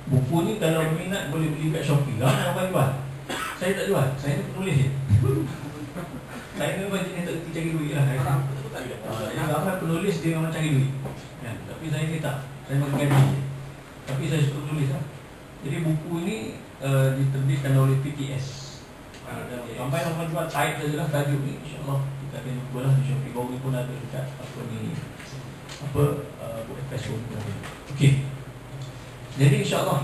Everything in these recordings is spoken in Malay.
Buku ni kalau minat boleh beli kat Shopee. Ramai orang jual. Saya tak jual. Saya ni penulis je. Saya ni memang jenis tak kerti cari duit lah. Yang ramai penulis dia memang cari duit ya. Tapi saya ni tak. Saya memang gaji je. Tapi saya suka menulis lah. Jadi buku ni diterbitkan oleh PTS. Ramai orang jual type sajalah tajuk ni. InsyaAllah kita akan jumpa lah di Shopee. Baru ni pun ada dekat buat Facebook. Okey. Jadi insyaAllah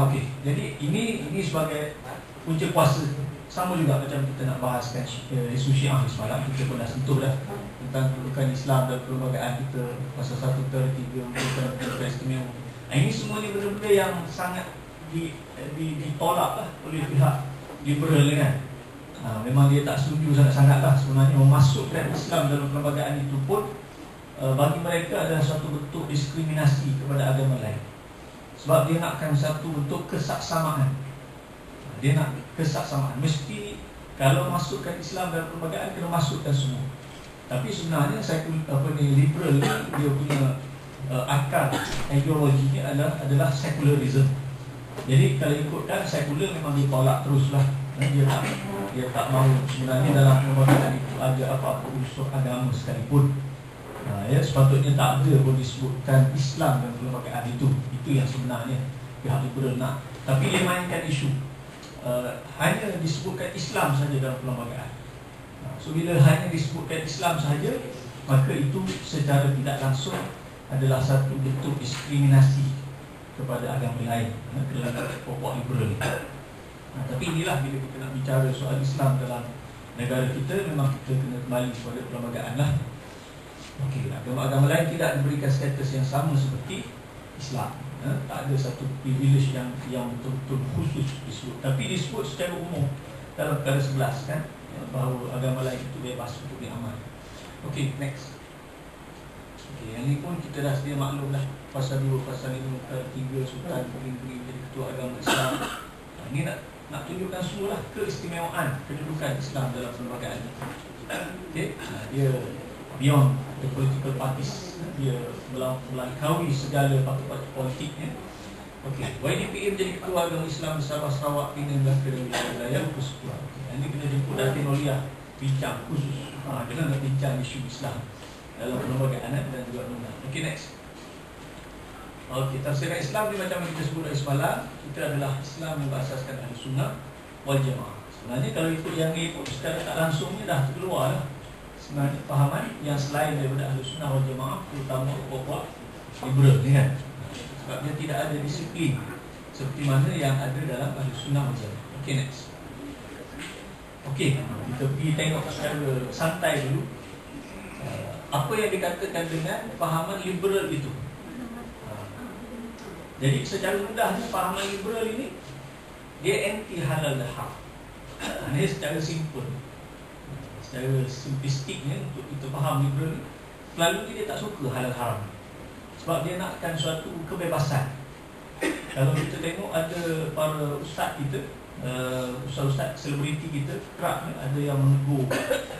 okey. Jadi ini sebagai punca puasa. Sama juga macam kita nak bahaskan isu Syiah semalam. Kita pun dah sentuh dah tentang kedudukan Islam dan perlembagaan kita, pasal 1, 2, 3 merupakan istimewa. Ini semua ni benda-benda yang sangat ditolak lah oleh pihak liberal kan. Memang dia tak setuju sangat-sangat lah sebenarnya memasukkan Islam dalam perlembagaan itu pun bagi mereka adalah satu bentuk diskriminasi kepada agama lain. Sebab dia nakkan satu bentuk kesaksamaan. Dia nak kesaksamaan. Mesti kalau masukkan Islam dalam perlembagaan kena masukkan semua. Tapi sebenarnya liberal ni dia punya akar ideologinya adalah secularism. Jadi kalau ikutkan sekular memang dia tolak teruslah. Dia tak mahu sebenarnya dalam perlembagaan itu ada apa-apa unsur agama sekalipun. Sepatutnya tak ada pun disebutkan Islam dalam perlembagaan itu. Itu yang sebenarnya pihak liberal nak. Tapi dia mainkan isu hanya disebutkan Islam saja dalam perlembagaan. So bila hanya disebutkan Islam saja, maka itu secara tidak langsung adalah satu bentuk diskriminasi kepada agama lain dalam pokok liberal. Tapi inilah bila kita nak bicara soal Islam dalam negara kita, memang kita kena kembali kepada perlembagaan lah. Okey, agama-agama lain tidak diberikan status yang sama seperti Islam. Tak ada satu privilege yang betul-betul khusus disebut. Tapi disebut secara umum dalam perkara 11 kan, bahawa agama lain itu bebas untuk diamal. Okey, next. Okey, yang ni pun kita dah sedia maklum dah. Pasal 2, pasal 5, pasal 3 Sultan pergi jadi ketua agama Islam. Ini nak tunjukkan semualah keistimewaan kedudukan Islam dalam perlembagaan ini. Okey, dia beyond the political parties. Dia melangkaui segala parti-parti politiknya. Okey, YDPM menjadi ketua agama Islam di Sabah, Sarawak, Penang, Melaka dan wilayah Persekutuan. Ini kita jemput Datin Auliah bincang khusus dengan bincang isu Islam dalam perlembagaan dan juga undang. Okey, next. Okey, tafsiran Islam ni macam kita sebut dari semalam, kita adalah Islam yang berasaskan Ahli Sunnah wal Jamaah. Sebenarnya kalau ikut yang ni pun secara tak langsungnya dah keluar lah sebenarnya pahaman yang selain daripada Ahli Sunnah wal Jamaah, terutama kelompok liberal ni kan. Sebab dia tidak ada disiplin seperti mana yang ada dalam Ahli Sunnah wal Jamaah. Okey, next. Okey, kita pergi tengok secara santai dulu apa yang dikatakan dengan pahaman liberal itu. Jadi secara mudahnya pahaman liberal ini dia anti halal dan haram. Ini secara simple, secara simplistiknya untuk kita faham liberal ni, selalunya dia tak suka halal haram. Sebab dia nakkan suatu kebebasan. Kalau kita tengok ada para ustaz kita, ustaz-ustaz selebriti kita, kerap ada yang menegur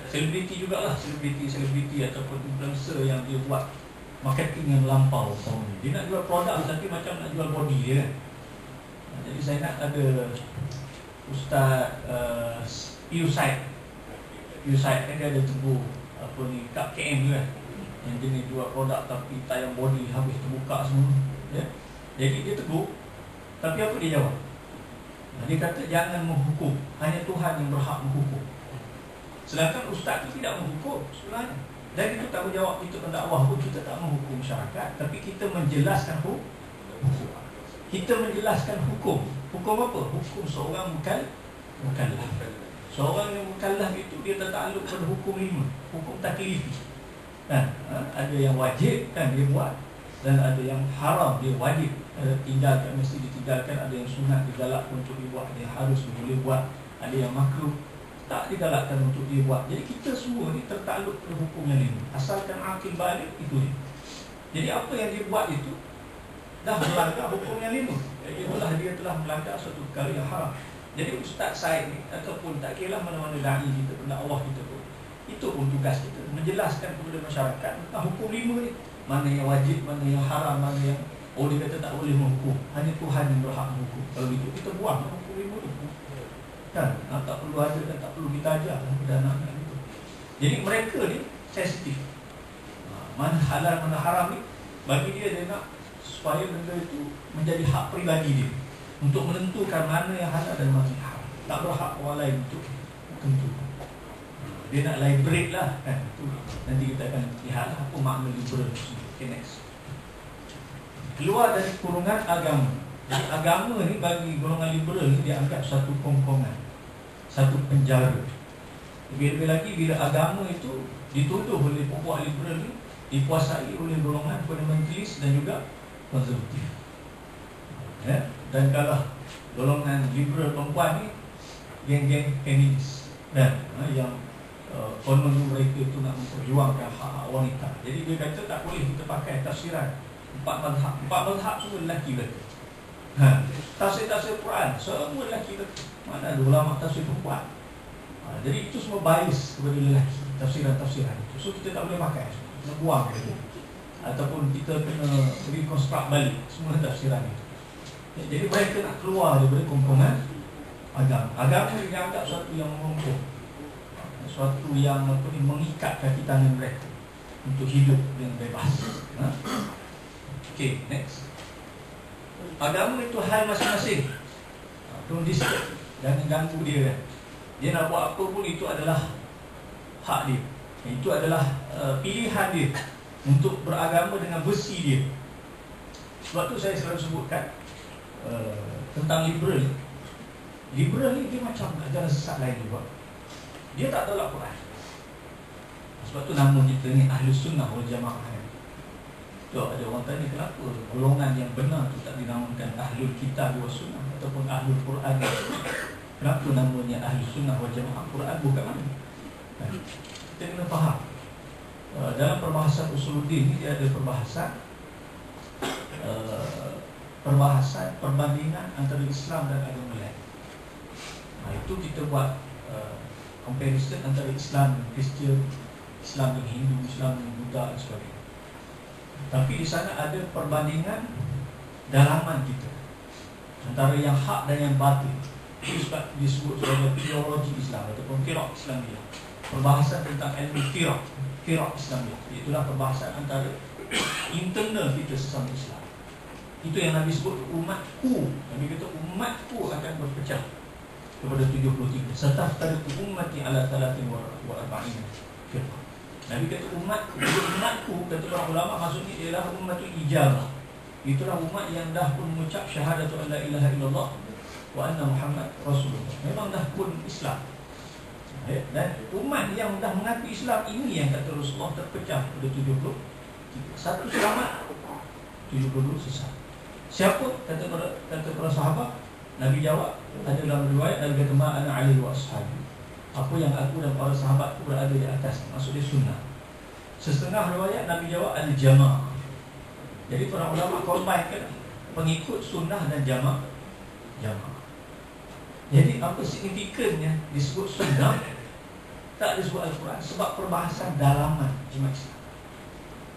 selebriti jugalah, selebriti ataupun influencer yang dia buat marketing yang melampau. Dia nak jual produk tapi macam nak jual body dia kan. Jadi saya nak ada Ustaz Piu Said kan, dia ada tegur apa ni, kat KM tu kan, yang jenis jual produk tapi tayang body habis terbuka semua ya. Jadi dia tegur, tapi apa dia jawab? Dia kata jangan menghukum, hanya Tuhan yang berhak menghukum. Sedangkan ustaz itu tidak menghukum sebenarnya. Dan itu tanggungjawab kita pendakwah pun, kita tak menghukum masyarakat, tapi kita menjelaskan hukum. Kita menjelaskan hukum. Hukum apa? Hukum seorang mukallaf. Seorang yang mukallaf itu dia tertakluk pada hukum 5, hukum taklifi. Kan? Ada yang wajib kan dia buat, dan ada yang haram dia wajib tinggalkan, mesti ditinggalkan. Ada yang sunat digalakkan untuk dibuat, ada yang harus dia boleh buat, ada yang makruh tak digalakkan untuk dia buat. Jadi kita semua ni tertakluk pada hukum yang 5, asalkan akil balik itu dia. Jadi apa yang dia buat itu dah melanggar hukum yang 5. Jadi itulah dia telah melanggar suatu perkara yang haram. Jadi Ustaz Said ni, ataupun tak kira mana-mana da'i kita, pendakwah kita pun, itu pun tugas kita menjelaskan kepada masyarakat tentang hukum 5 ni. Mana yang wajib, mana yang haram, mana yang Oh, dia kata tak boleh menghukum, hanya Tuhan yang berhak menghukum. Kalau gitu kita buang hukum ilmu itu. Kan? Tak perlu ada dan tak perlu kita ajar kepada anak-anak itu. Jadi mereka ni sensitif. Mana halal, mana haram ni, bagi dia nak supaya benda itu menjadi hak peribadi dia, untuk menentukan mana yang halal dan mana yang haram. Tak berhak orang lain untuk tentukan. Dia nak liberate lah kan. Itu nanti kita akan lihat apa makna liberal. Okay, next. Keluar dari kurungan agama. Jadi agama ni bagi golongan liberal ni dianggap satu kongkongan, satu penjara. Lebih-lebih lagi bila agama itu dituduh oleh pokok liberal ni dikuasai oleh golongan fundamentalis dan juga konservatif. Ya? Dan kalau golongan liberal perempuan ni geng-geng feminis dan yang konon mereka itu nak memperjuangkan hak wanita. Jadi dia kata tak boleh kita pakai tafsiran empat mazhab semua lelaki berkata. Tafsir-tafsir Quran semua lelaki berkata. Mana ada ulama tafsir perempuan. Jadi itu semua bias kepada lelaki, tafsiran-tafsiran itu. So kita tak boleh pakai, kena buang itu. Ataupun kita kena reconstruct balik semua tafsiran itu. Jadi mereka nak keluar daripada kongkongan agama. Agama dianggap suatu yang mengumpul, suatu yang mengikat kaki tangan mereka untuk hidup dengan bebas. Okay, next. Agama itu hal masing-masing. Don't disturb, jangan ganggu dia kan. Dia nak buat apa pun itu adalah hak dia. Itu adalah pilihan dia untuk beragama dengan besi dia. Sebab tu saya selalu sebutkan tentang liberal. Liberal ni dia macam ajaran sesat lain juga. Dia tak tolak Quran. Sebab tu nama kita ni Ahlus Sunnah wal Jamaah. Tu ada orang tanya kenapa golongan yang benar tu tak dinamakan Ahlul Kitab wa Sunnah ataupun Ahlul Quran. Kenapa namanya Ahlus Sunnah wal Jamaah? Quran bukan mana? Kita kena faham. Dalam perbahasan usuluddin ni dia ada perbahasan perbandingan antara Islam dan agama lain. Itu kita buat comparison antara Islam dan Kristian, Islam dan Hindu, Islam dan Buddha dan sebagainya. Tapi di sana ada perbandingan dalaman kita antara yang hak dan yang batil. Itu sebab disebut sebagai teologi Islam ataupun fiqh Islamiyah. Perbahasan tentang ilmu fiqh Islamiyah. Itulah perbahasan antara internal kita sesama Islam. Itu yang Nabi sebut umatku. Nabi kata umatku akan berpecah kepada 73. Satafariqu ummati ala 43 firqah. Nabi kata umatku kata para ulama maksudnya ialah ummatul ijabah. Itulah umat yang dah pun mengucap syahadatu an la ilaha illallah wa anna Muhammad Rasulullah. Memang dah pun Islam. Dan umat yang dah mengaku Islam ini yang kata Rasulullah terpecah pada 73. Satu selamat, 72 sesat. Siapa? Kata para sahabat. Nabi jawab, ada dalam riwayat Nabi kata ma ana alaihi wa ashabi. Apa yang aku dan para sahabatku berada di atas, maksudnya sunnah. Setengah riwayat Nabi jawab al-jamaah. Jadi para ulama combine pengikut sunnah dan jamaah. Jadi apa signifikannya disebut sunnah, tak disebut Al-Quran? Sebab perbahasan dalaman jemaah Islam.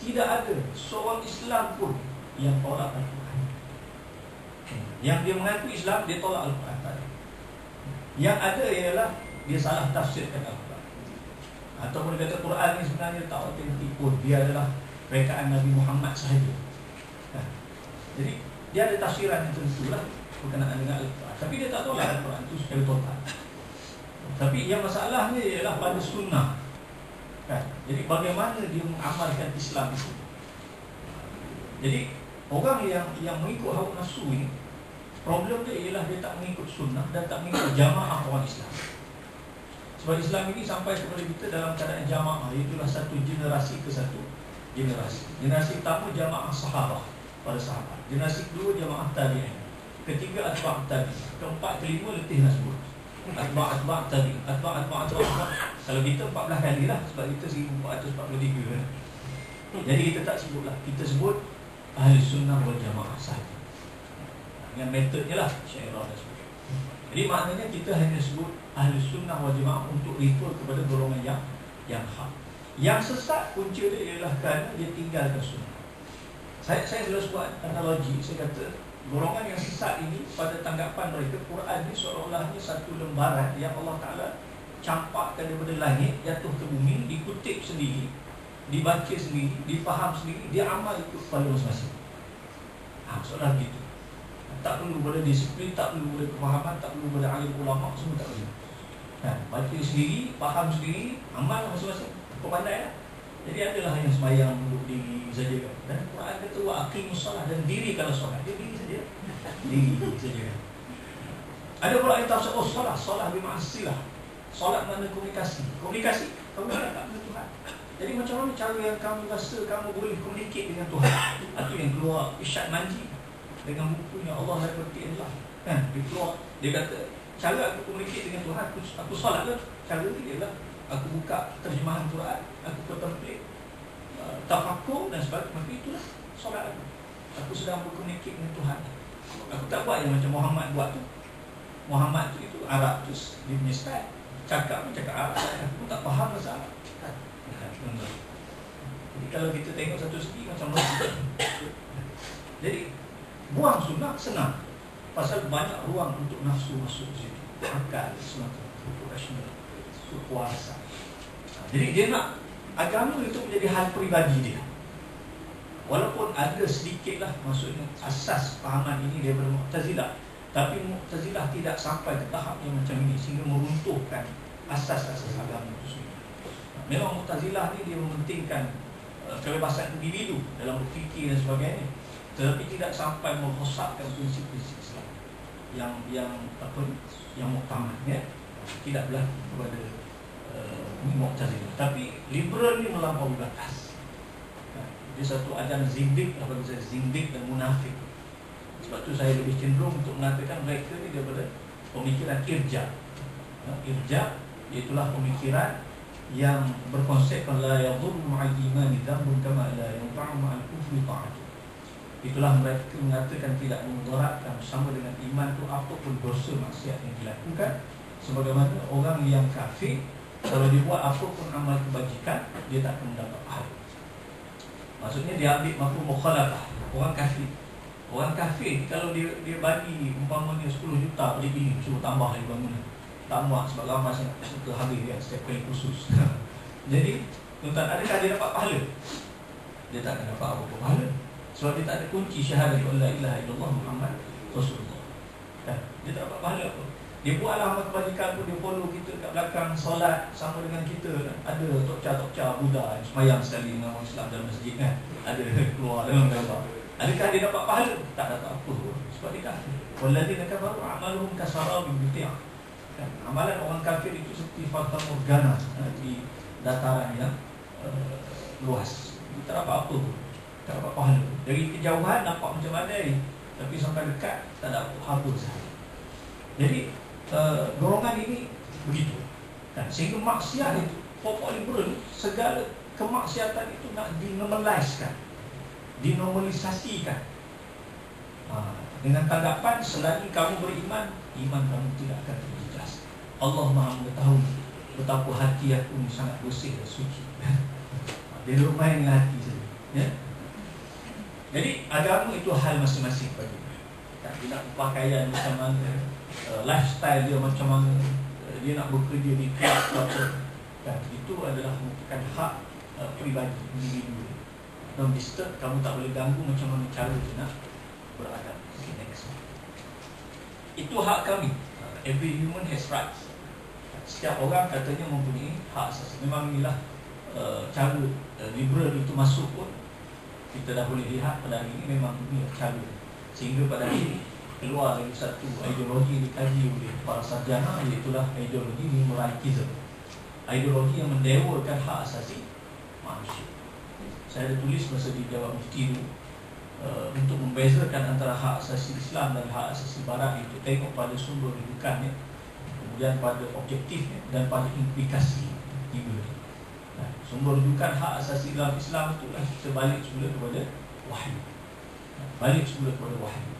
Tidak ada seorang Islam pun yang tolak Al-Quran. Yang dia mengaku Islam, dia tolak Al-Quran. Yang ada ialah dia salah tafsirkan Al-Quran. Ataupun dia kata Quran ni sebenarnya tak autentik pun, dia adalah rekaan Nabi Muhammad sahaja. Jadi dia ada tafsiran yang tertentu lah berkenaan dengan Al-Quran. Tapi dia tak tolak Al-Quran itu secara total. Tapi yang masalahnya ialah pada sunnah kan? Jadi bagaimana dia mengamalkan Islam itu. Jadi orang yang mengikut hawa nafsu ini, problem dia ialah dia tak mengikut sunnah dan tak mengikut jamaah orang Islam. Sebab Islam ini sampai kepada kita dalam keadaan jamaah, itulah satu generasi ke satu generasi. Generasi pertama jamaah sahabah, para sahabat. Generasi kedua jamaah tabi'in. Ketiga atba' tabi'in. Keempat, kelima letih nak sebut. Atba' tabi'in. Atba'. Kalau kita 14 kali lah, sebab kita 1443 kan. Jadi kita tak sebut lah. Kita sebut ahli sunnah wal jamaah sahaja. Dengan metodnya lah, syairah dan sebagainya. Jadi maknanya kita hanya sebut ahli sunnah wal jamaah untuk refer kepada golongan yang hak. Yang sesat punca dia ialah kerana dia tinggalkan sunnah. Saya selalu buat analogi. Saya kata golongan yang sesat ini pada tanggapan mereka Quran ini seolah-olahnya satu lembaran yang Allah Ta'ala campakkan daripada langit, jatuh ke bumi, dikutip sendiri, dibaca sendiri, difaham sendiri, dia amal ikut pada masing-masing. Seolah begitu. Tak perlu pada disiplin, tak perlu pada kefahaman, tak perlu pada alim ulama, semua tak perlu. Baca sendiri, faham sendiri, amal masing-masing. Kau pandai lah. Jadi adalah yang sembahyang duduk diri saja kan. Dan Quran kata wa aqimus solat, dan diri kalau solat, dia diri saja. Diri saja. Ada pula yang tafsir solat bermaksilah. Solat mana komunikasi. Komunikasi, kamu tak dengan Tuhan. Jadi macam mana cara yang kamu rasa kamu boleh communicate dengan Tuhan? Itu yang keluar Isyad Manji dengan bukunya Allah Seperti Allah. Dia keluar, dia kata, cara aku communicate dengan Tuhan, aku solat lah. Cara dia lah, aku buka terjemahan Quran, aku contemplate, tafakur dan sebagainya. Maka itulah solat aku. Aku sedang berkomunikasi dengan Tuhan. Aku tak buat yang macam Muhammad buat tu. Muhammad tu itu Arab tu, dia punya style. Cakap Arab, aku pun tak faham bahasa Arab. Jadi kalau kita tengok satu segi macam mana. Jadi buang sunnah senang. Pasal banyak ruang untuk nafsu masuk di situ. Akal, semata, rasional, kuasa. Jadi dia nak agama itu menjadi hal peribadi dia. Walaupun ada sedikitlah maksudnya asas pahaman ini daripada Mu'tazilah, tapi Mu'tazilah tidak sampai ke tahap yang macam ini sehingga meruntuhkan asas-asas agama itu sendiri. Memang Mu'tazilah ni dia mementingkan kebebasan individu dalam berfikir dan sebagainya, tetapi tidak sampai merosakkan prinsip-prinsip Islam yang muktamad, ya. Tidak berlaku kepada Mu'tazilah. Tapi liberal ni melampaui batas. Dia satu ajaran zindik, apa saya zindik dan munafik. Sebab tu saya lebih cenderung untuk mengatakan mereka ni daripada pemikiran irja. Irja iaitulah pemikiran yang berkonsep la yadhurru ma'al imani dhanbun kama la yanfa'u ma'al kufri ta'atu. Itulah mereka mengatakan tidak memudaratkan bersama dengan iman itu apapun dosa maksiat yang dilakukan. Sebagaimana orang yang kafir, kalau dia buat apapun amal kebajikan, dia tak akan mendapat pahala. Maksudnya dia ambil mafhum mukhalafah. Orang kafir kalau dia bagi umpamanya 10 juta dia pilih suruh tambah lagi bangunan. Tak muat sebab ramai sangat suka habis dia setiap kali khusus. Jadi tuan-tuan, adakah dia dapat pahala? Dia tak akan dapat apa-apa pahala. Sebab dia tak ada kunci syahadat la ilaha illallah Muhammad Rasulullah. Dia tak dapat pahala apa. Dia buatlah amal kebajikan pun, dia follow kita kat belakang, solat sama dengan kita kan. Ada tokca Buddha semayang sekali dengan orang Islam dalam masjid kan. Ada keluar dalam gambar. Adakah dia dapat pahala? Tak dapat apa pun. Sebab dia kafir. Walladzina kafaru a'maluhum kasarabin biqi'ah. Amalan orang kafir itu seperti fata morgana di dataran yang luas. Dia tak dapat apa pun. Tak dapat pahala. Dari kejauhan nampak macam badai, tapi sampai dekat tak ada apa-apa sahaja. Jadi golongan ini begitu. Sehingga maksiat itu, pokok liberal, segala kemaksiatan itu nak dinormaliskan, dinormalisasikan, dengan tanggapan selagi kamu beriman, iman kamu tidak akan terjejas. Allah Maha mengetahui betapa hati aku ini sangat bersih dan suci. Dia duduk main dengan hati saja, ya? Jadi agama itu hal masing-masing bagi dia nak pakaian macam mana, lifestyle dia macam mana, dia nak bekerja di kelab apa, itu adalah merupakan hak peribadi individu. Don't disturb, kamu tak boleh ganggu macam mana cara dia nak beradab. Okay, next. Itu hak kami. Every human has rights. Setiap orang katanya mempunyai hak asasi. Memang inilah cara liberal itu masuk pun kita dah boleh lihat pada hari ini memang ini cara. Sehingga pada hari ini keluar lagi satu ideologi dikaji oleh para sarjana, iaitulah ideologi numerikism. Ideologi yang mendewakan hak asasi manusia. Saya ada tulis masa di Jawab Mufti itu, untuk membezakan antara hak asasi Islam dan hak asasi Barat itu tengok pada sumber rujukannya, kemudian pada objektifnya dan pada implikasi tiga. Sumber rujukan hak asasi dalam Islam itulah kita balik semula kepada wahyu. Balik semula kepada wahyu.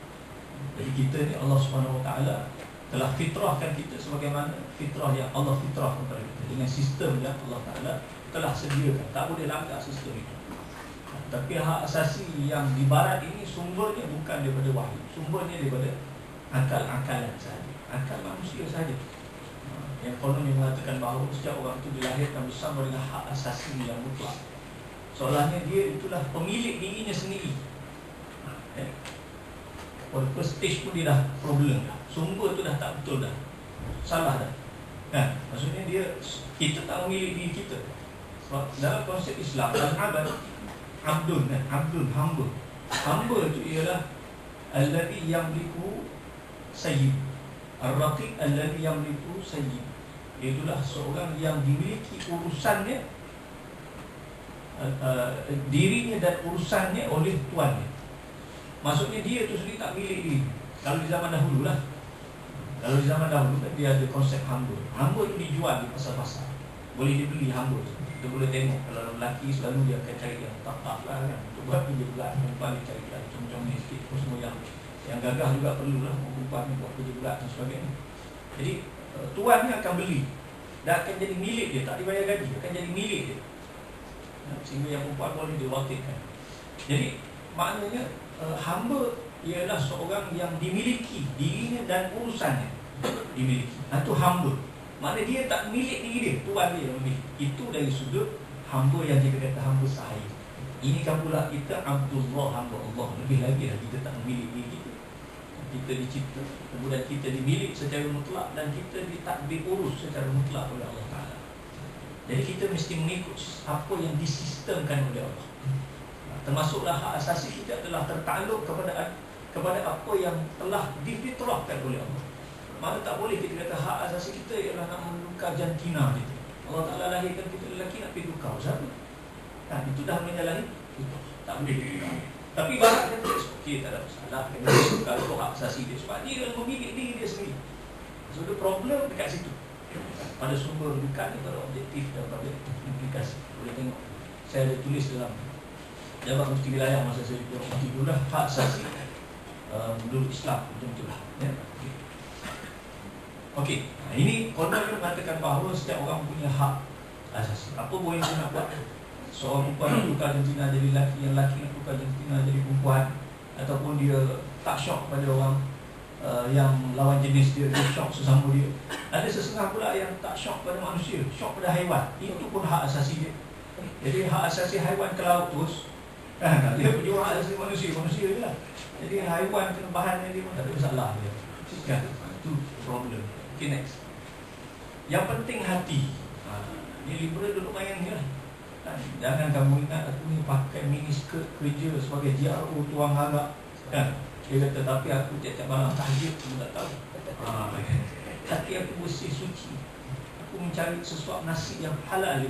Jadi kita ni Allah Subhanahu Wa Taala telah fitrahkan kita sebagaimana fitrah yang Allah fitrahkan kepada kita, dengan sistem yang Allah Taala telah sediakan. Tak boleh langgar sistem itu. Tapi hak asasi yang di barat ini sumbernya bukan daripada wahyu, sumbernya daripada akal-akalan sahaja, akal manusia sahaja. Yang konon yang mengatakan bahawa setiap orang itu dilahirkan bersama dengan hak asasi yang mutlak. Soalnya dia itulah pemilik dirinya sendiri. Pada first stage pun dia dah problem dah. Sumber tu dah tak betul dah, salah dah. Maksudnya kita tak memilih diri kita. Sebab dalam konsep Islam, al-abad, abdun, hamba. Hamba itu ialah alladhi yamliku sayyid. Ar-raqiq alladhi yamliku sayyid. Itulah seorang yang dimiliki urusannya, dirinya dan urusannya oleh tuannya. Maksudnya dia tu sendiri tak milik diri. Kalau di zaman dahulu lah, kalau di zaman dahulu kan dia ada konsep hamba. Hamba tu dijual di pasar-pasar, boleh dibeli hamba tu. Kita boleh tengok kalau lelaki selalu dia akan cari yang tak lah kan, untuk buat kerja berat. Perempuan dia cari macam-macam ni sikit. Semua yang gagah juga perlulah perempuan buat kerja berat dan sebagainya. Jadi tuan ni akan beli dan akan jadi milik dia, tak dibayar gaji, akan jadi milik dia. Sehingga yang perempuan boleh diwakilkan. Jadi maknanya hamba ialah seorang yang dimiliki dirinya dan urusannya dimiliki. Itu hamba. Maknanya dia tak milik diri dia, tuan dia yang milik. Itu dari sudut hamba yang kita kata hamba sahaya. Ini kan pula kita Abdullah, hamba Allah. Lebih lagi lah kita tak memiliki diri kita. Kita dicipta, kemudian kita dimiliki secara mutlak dan kita ditakdir urus secara mutlak oleh Allah Ta'ala. Jadi kita mesti mengikut apa yang disistemkan oleh Allah. Termasuklah hak asasi kita adalah tertakluk kepada apa yang telah difitrahkan oleh Allah. Maka tak boleh kita kata hak asasi kita ialah nak menukar jantina kita. Allah Ta'ala lahirkan kita lelaki nak pergi tukar siapa? Itu dah menyalahi itu. Tak boleh kita. Tapi barat kata okey, tak ada masalah, kena tukar hak asasi dia sebab dia yang memiliki diri dia sendiri. So the problem dekat situ. Pada sumber rujukan ni, pada objektif dan pada implikasi. Boleh tengok, saya ada tulis dalam Jabat Mufti Wilayah masa saya duduk Mufti dulu lah, hak asasi menurut Islam, macam-macam ya. Okey, ini konon dia mengatakan bahawa setiap orang punya hak asasi. Apa boleh dia nak buat? Seorang perempuan nak tukar jantina jadi lelaki, yang lelaki nak tukar jantina jadi perempuan, ataupun dia tak syok pada orang yang lawan jenis dia syok sesama dia. Ada sesetengah pula yang tak syok pada manusia, syok pada haiwan. Itu pun hak asasi dia. Jadi hak asasi haiwan ke laut terus, dia punya hak asasi manusia je lah. Jadi haiwan kena bahan dia pun tak ada masalah dia. Kan? Itu problem. Okay, next. Yang penting hati. Ni liberal duduk main ni lah. Jangan kamu ingat aku ni pakai mini skirt kerja sebagai GRO tuang harap. Dia kata tapi aku tiap-tiap malam tahajud aku tak tahu. Hati aku bersih suci. Aku mencari sesuatu nasi yang halal.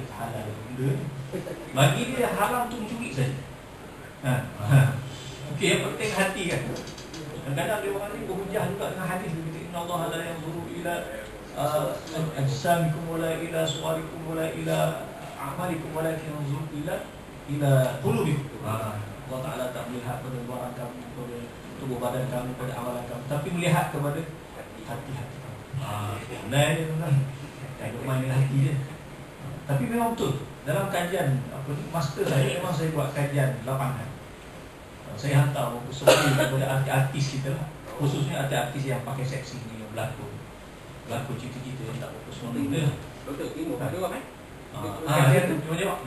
Bagi dia haram tu mencuri saja. Okey, yang penting hati kan. Kadang-kadang dia orang ni berhujah juga dengan hadis. Dia kata innallaha la yanzuru ila ajsamikum wala ila suwarikum wala ila a'malikum walakin yanzuru ila qulubikum. Allah Ta'ala tak melihat pada luaran kamu, pada tubuh badan kamu, pada amalan kamu, tapi melihat kepada hati-hati kamu. Pandai dia tuan-tuan. Tengok main hati dia. Tapi memang betul. Dalam kajian master saya, memang saya buat kajian lapangan. Saya hantar semuanya kepada artis-artis kita lah. Khususnya artis-artis yang pakai seksi ni, yang berlakon cerita-cerita yang tak fokus pada kita lah. Doktor, Timo, tak ada orang kan? Dia tu, dia jawab.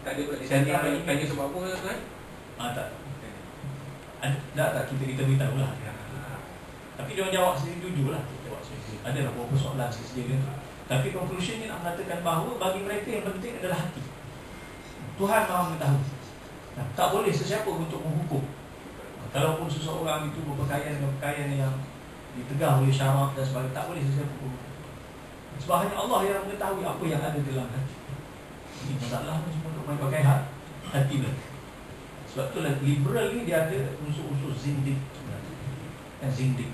Tak ada pula. Saya tanya sebab apa kan? Tak. Tak, kita beritahu lah. Tapi dia orang jawab sendiri jujur lah. Adalah beberapa soalan sedia tu. Tapi conclusionnya nak mengatakan bahawa bagi mereka yang penting adalah hati. Tuhan maha mengetahui. Tak boleh sesiapa untuk menghukum. Kalaupun seseorang itu berpakaian dengan pakaian yang ditegah oleh syarak dan sebagainya, tak boleh sesiapa menghukum. Sebab hanya Allah yang mengetahui apa yang ada dalam hati. Ini masalah cuma untuk main pakai hati dia. Sebab itulah liberal ni dia ada unsur-unsur zindik sebenarnya. Zindik.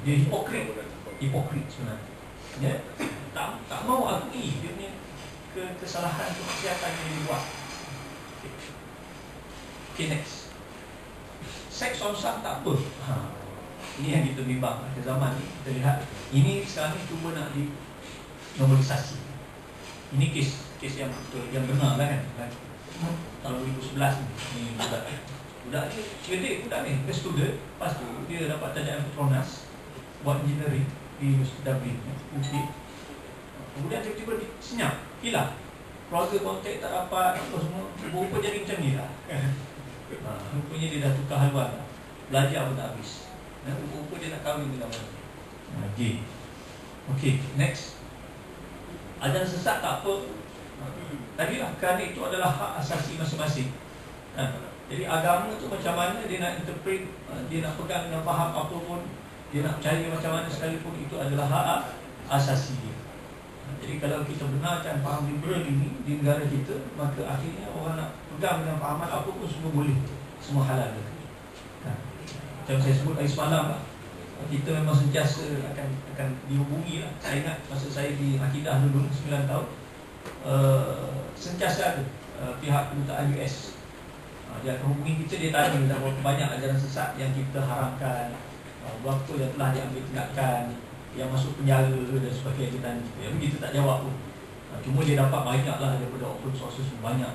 Dia hipokrit sebenarnya. Ya? Tak mau akui dia punya kesalahan, kemaksiatan yang dia buat. Okay, next. Seks on Sam tak apa. Ini yang kita bimbang ke zaman ni. Kita lihat ini sekarang ni cuba nak di normalisasi. Ini kes yang betul, yang benar lah kan. tahun 2011 ni budak ni cerdik budak ni, dia student, lepas tu dia dapat tajaan Petronas buat engineering di Universiti Dublin, UK. Kemudian tiba-tiba senyap, hilang, keluarga kontak tak dapat, apa semua, rupa jadi macam ni lah. Rupanya dia dah tukar haluan lah, belajar pun tak habis. Rupa dia nak kahwin dengan mana. Okay, next. Ajaran sesat tak apa. Tadilah, kerana itu adalah hak asasi masing-masing. Jadi agama tu macam mana dia nak interpret, dia nak pegang dengan faham apa pun, dia nak percaya macam mana sekalipun, itu adalah hak asasi dia. Jadi kalau kita benarkan faham liberal ini di negara kita, maka akhirnya orang nak pegang dengan fahaman apa pun semua boleh, semua halal. Macam saya sebut hari semalam lah, kita memang sentiasa akan dihubungi lah. Saya ingat masa saya di Akidah dulu 9 tahun, sentiasa ada pihak kedutaan US, dia akan hubungi kita, dia tanya berapa banyak ajaran sesat yang kita haramkan, berapa yang telah diambil tindakan, yang masuk penjara dan sebagainya. Dia tanya kita, kita tak jawab pun. Cuma dia dapat banyak lah daripada open sources, banyak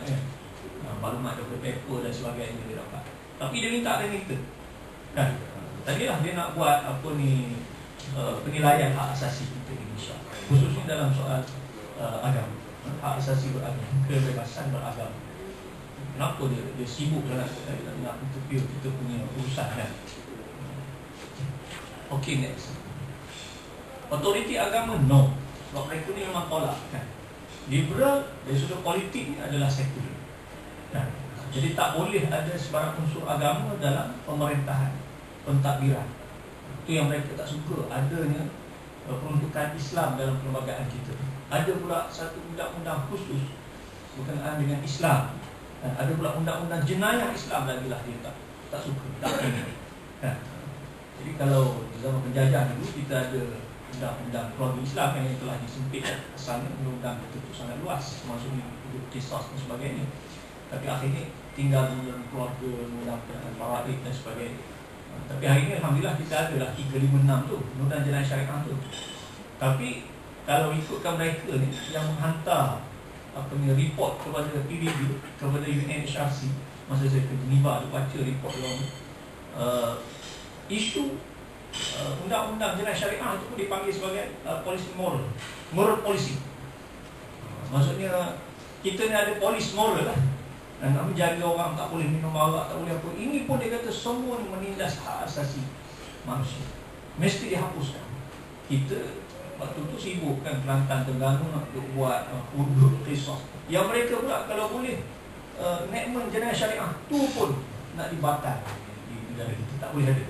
maklumat daripada paper dan sebagainya dia dapat. Tapi dia minta dengan kita kan, tadilah dia nak buat apa ni, penilaian hak asasi kita di Malaysia, khususnya dalam soal agama, hak asasi beragama, kebebasan beragama. Kenapa dia sibuk nak interview kita punya urusan kan. Okay, next. Otoriti agama, no. Sebab mereka ni memang tolak kan. Liberal dari sudut politik ni adalah sekular kan? Jadi tak boleh ada sebarang unsur agama dalam pemerintahan, pentadbiran. Itu yang mereka tak suka, adanya peruntukan Islam dalam perlembagaan kita. Ada pula satu undang-undang khusus berkenaan dengan Islam, dan ada pula undang-undang jenayah Islam lagi lah, dia tak suka, tak ingin kan? Jadi kalau di zaman penjajah dulu kita ada undang-undang keluarga Islam yang telah disempitkan, asalnya undang-undang itu sangat luas, termasuk hidup kisos dan sebagainya. Tapi akhirnya tinggal dalam keluarga, undang-undang faraid dan sebagainya. Tapi hari ini alhamdulillah kita ada lah 356 tu, undang jenayah syariah tu. Tapi kalau ikutkan mereka ni yang menghantar report kepada PBB, kepada UNHRC, masa saya ke Geneva tu baca report dia, isu undang-undang jenayah syariah itu pun dipanggil sebagai policy moral policy. Maksudnya kita ni ada polis moral lah, dan nak menjaga orang tak boleh minum arak, tak boleh apa. Ini pun dia kata semua menindas hak asasi manusia, mesti dihapuskan. Kita waktu tu sibuk kan, Kelantan, Terengganu nak buat hudud kisos. Yang mereka pula kalau boleh enactment jenayah syariah tu pun nak dibatal di negara kita, tak boleh ada.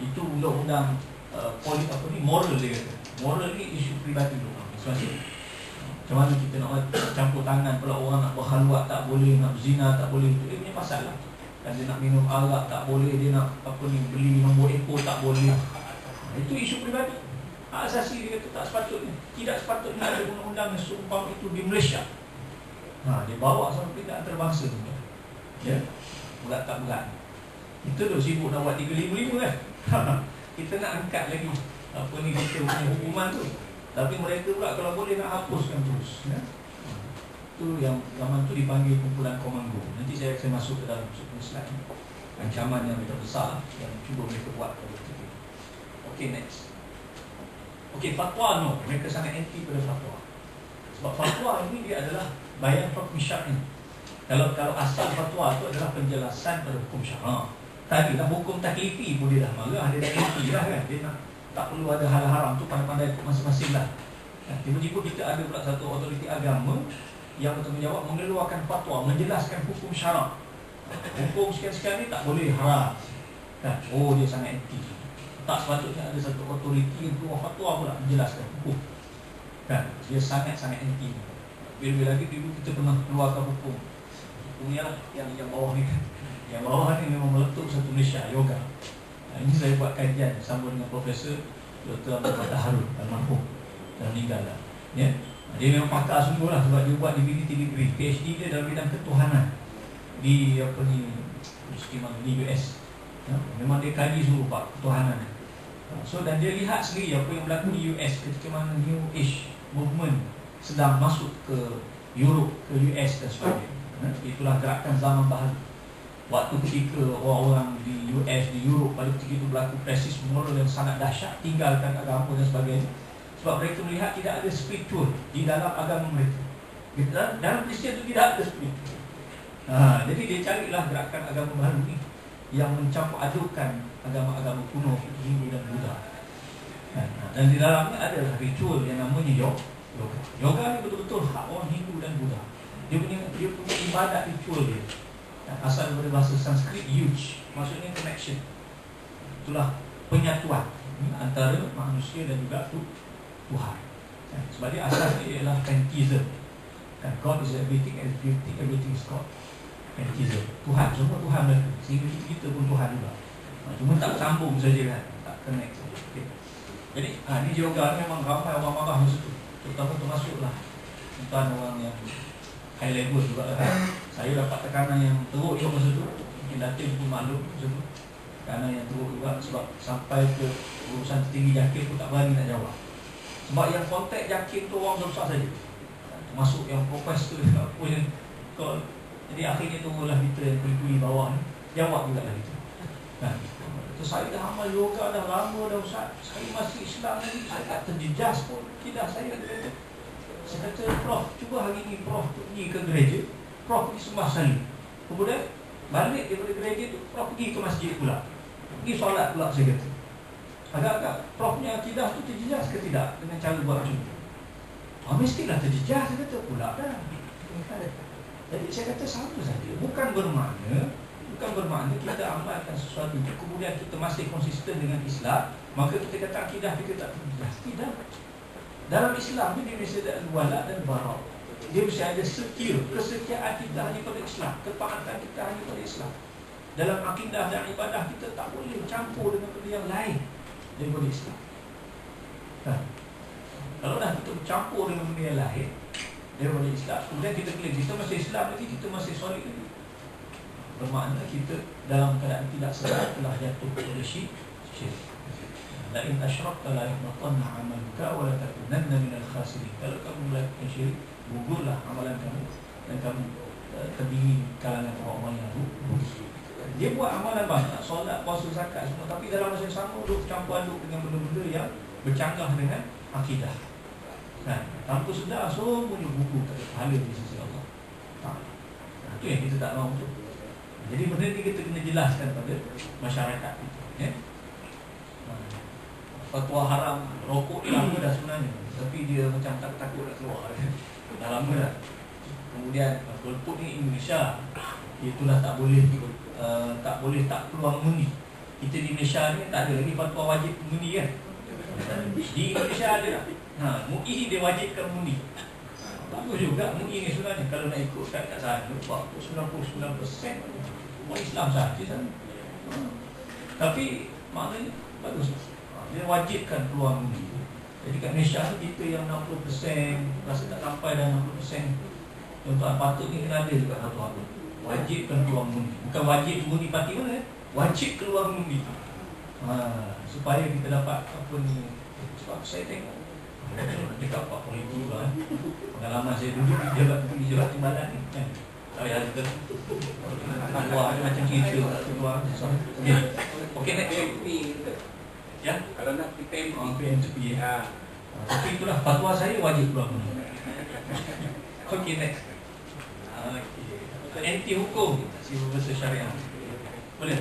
Itu undang-undang moral dia kata. Moral ni isu peribadi tu. Macam mana kita nak campur tangan pula, orang nak berhalwat tak boleh, nak berzina tak boleh, itu dia punya pasal lah. Dan dia nak minum arak tak boleh, dia nak beli nombor ekor tak boleh. Itu isu peribadi. Hak asasi dia kata tak sepatutnya, tidak sepatutnya ada undang-undang yang seumpama itu di Malaysia. Dia bawa sampai tidak antarabangsa tu. Ya, berat tak berat. Kita tu sibuk nak buat 355 kan. Kita nak angkat lagi kita punya hukuman tu. Tapi mereka pula kalau boleh nak hapuskan terus ya? Itu yang zaman tu dipanggil kumpulan komando. Nanti saya akan masuk ke dalam sebuah slide, ancaman yang lebih besar yang cuba mereka buat pada kita. Okay, next. Okay, fatwa no, mereka sangat anti pada fatwa. Sebab fatwa ini dia adalah bayan hukum syar'i. Kalau asal fatwa itu adalah penjelasan pada hukum syar'i. Tadi lah hukum taklifi pun dia dah marah, dia dah anti lah kan. Dia nak tak perlu ada hal haram tu, pandai-pandai masing-masing lah. Tiba-tiba kita ada pula satu otoriti agama yang bertanggungjawab mengeluarkan fatwa, menjelaskan hukum syarak. Hukum sekian-sekian ni tak boleh haram kan? Oh, dia sangat anti. Tak sepatutnya ada satu otoriti yang keluar fatwa pula menjelaskan hukum kan? Dia sangat-sangat anti. Bila-bila lagi dulu kita pernah keluarkan hukum. Hukumnya yang bawah ni kan. Yang bawah ni memang meletup satu Malaysia, yoga. Ini saya buat kajian bersama dengan Profesor Dr. Abdul Fattah Harun, almarhum, dah meninggal lah ya? Dia memang pakar sungguh lah, sebab dia buat divinity degree, PhD dia dalam bidang ketuhanan di di US ya? Memang dia kaji seluruh pak ketuhanan. So dan dia lihat sendiri apa yang berlaku di US ketika mana New Age movement sedang masuk ke Europe ke US dan sebagainya. Itulah gerakan zaman baharu. Waktu ketika orang-orang di US, di Europe pada ketika itu berlaku krisis moral yang sangat dahsyat, tinggalkan agama dan sebagainya. Sebab mereka melihat tidak ada spiritual di dalam agama mereka. Dalam Kristian itu tidak ada spiritual. Jadi dia carilah gerakan agama baru ni yang mencampur adukkan agama-agama kuno, Hindu dan Buddha. Dan di dalamnya adalah ritual yang namanya yoga. Yoga ni betul-betul hak orang Hindu dan Buddha. Dia punya ibadat ritual dia. Asal daripada bahasa Sanskrit yuj, maksudnya connection. Itulah penyatuan antara manusia dan juga Tuhan. Sebab dia asasnya ialah pantheism. God is everything, everything is God. Pantheism. Tuhan, semua Tuhan mereka. Sehingga kita pun Tuhan juga. Cuma tak sambung saja kan, tak connect saja. Okay. Jadi ni yoga ni memang ramai orang marah masa tu. Terutama termasuklah tuan orang yang high level juga kan. Saya dapat tekanan yang teruk juga masa tu. Mungkin Datin pun maklum masa tu. Tekanan yang teruk juga sebab sampai ke urusan tertinggi Yakin pun tak berani nak jawab. Sebab yang kontak Yakin tu orang besar saja. Termasuk yang profesor apa yang call. Jadi akhirnya tunggulah kita yang kuli-kuli bawah ni jawab juga lah kita. Saya dah amal yoga dah lama dah Ustaz. Saya masih Islam lagi. Saya tak terjejas pun. Tidak saya kata. Saya kata, Prof, cuba hari ni Prof pergi ke gereja. Prof pergi sembah salib. Kemudian balik daripada gereja tu, Prof pergi ke masjid pula. Pergi solat pula, saya kata. Agak-agak Prof punya akidah tu terjejas ke tidak dengan cara buat macam tu? Mestilah terjejas, saya kata pula dah. Jadi saya kata sama saja. Bukan bermakna kita amalkan sesuatu itu kemudian kita masih konsisten dengan Islam, maka kita kata akidah kita tak terjejas. Tidak. Dalam Islam ni dia mesti ada wala dan bara. Dia mesti ada kesetiaan kita hanya pada Islam, ketaatan kita hanya pada Islam. Dalam akidah dan ibadah kita tak boleh campur dengan benda yang lain daripada Islam. Kalau dah kita bercampur dengan benda yang lain daripada Islam, kemudian kita klaim kita masih Islam lagi, kita masih solid lagi, bermakna kita dalam keadaan tidak sedar telah jatuh kepada syirik. La in asyrakta la yahbatanna 'amaluka wa la takunanna minal khasirin. Kalau kamu melakukan syirik, gugurlah amalan kamu dan kamu terdiri kalangan orang-orang yang rugi. Dia buat amalan banyak, solat, puasa, zakat semua, tapi dalam masa yang sama duk campur aduk dengan benda-benda yang bercanggah dengan akidah. Tanpa sedar semuanya gugur tak ada pahala di sisi Allah. Itu yang kita tak mahu tu. Jadi benda ni kita kena jelaskan pada masyarakat kita, ya. Fatwa haram rokok ni lama dah sebenarnya, tapi dia macam takut nak keluar. Dah lama dah. Kemudian golput ni Indonesia, itulah tak boleh tak peluang mengundi. Kita di Malaysia ni tak ada lagi fatwa wajib mengundi kan. Di Indonesia ada tak? MUI dia wajibkan mengundi. Bagus juga MUI ni sebenarnya. Kalau nak ikut kat sana 99% orang Islam sahaja sana. Tapi maknanya bagus. Dia wajibkan peluang mengundi. Jadi kat Malaysia ni kita yang 60% rasa tak sampai dah 60%. Tuan-tuan patut ni kena ada juga satu apa. Wajibkan peluang mengundi. Bukan wajib mengundi parti mana, wajib keluar mengundi. Supaya kita dapat apa ni. Sebab saya tengok dekat 40,000 lah. Pengalaman saya dulu di Jawa Timbalan ni kan. Saya ada keluar macam cerita keluar. Okey next. Ya, kalau nak PMP. PMP. Tapi itulah fatwa saya wajib keluar mengundi. Okey next. Anti hukum civil versus syariah. Boleh?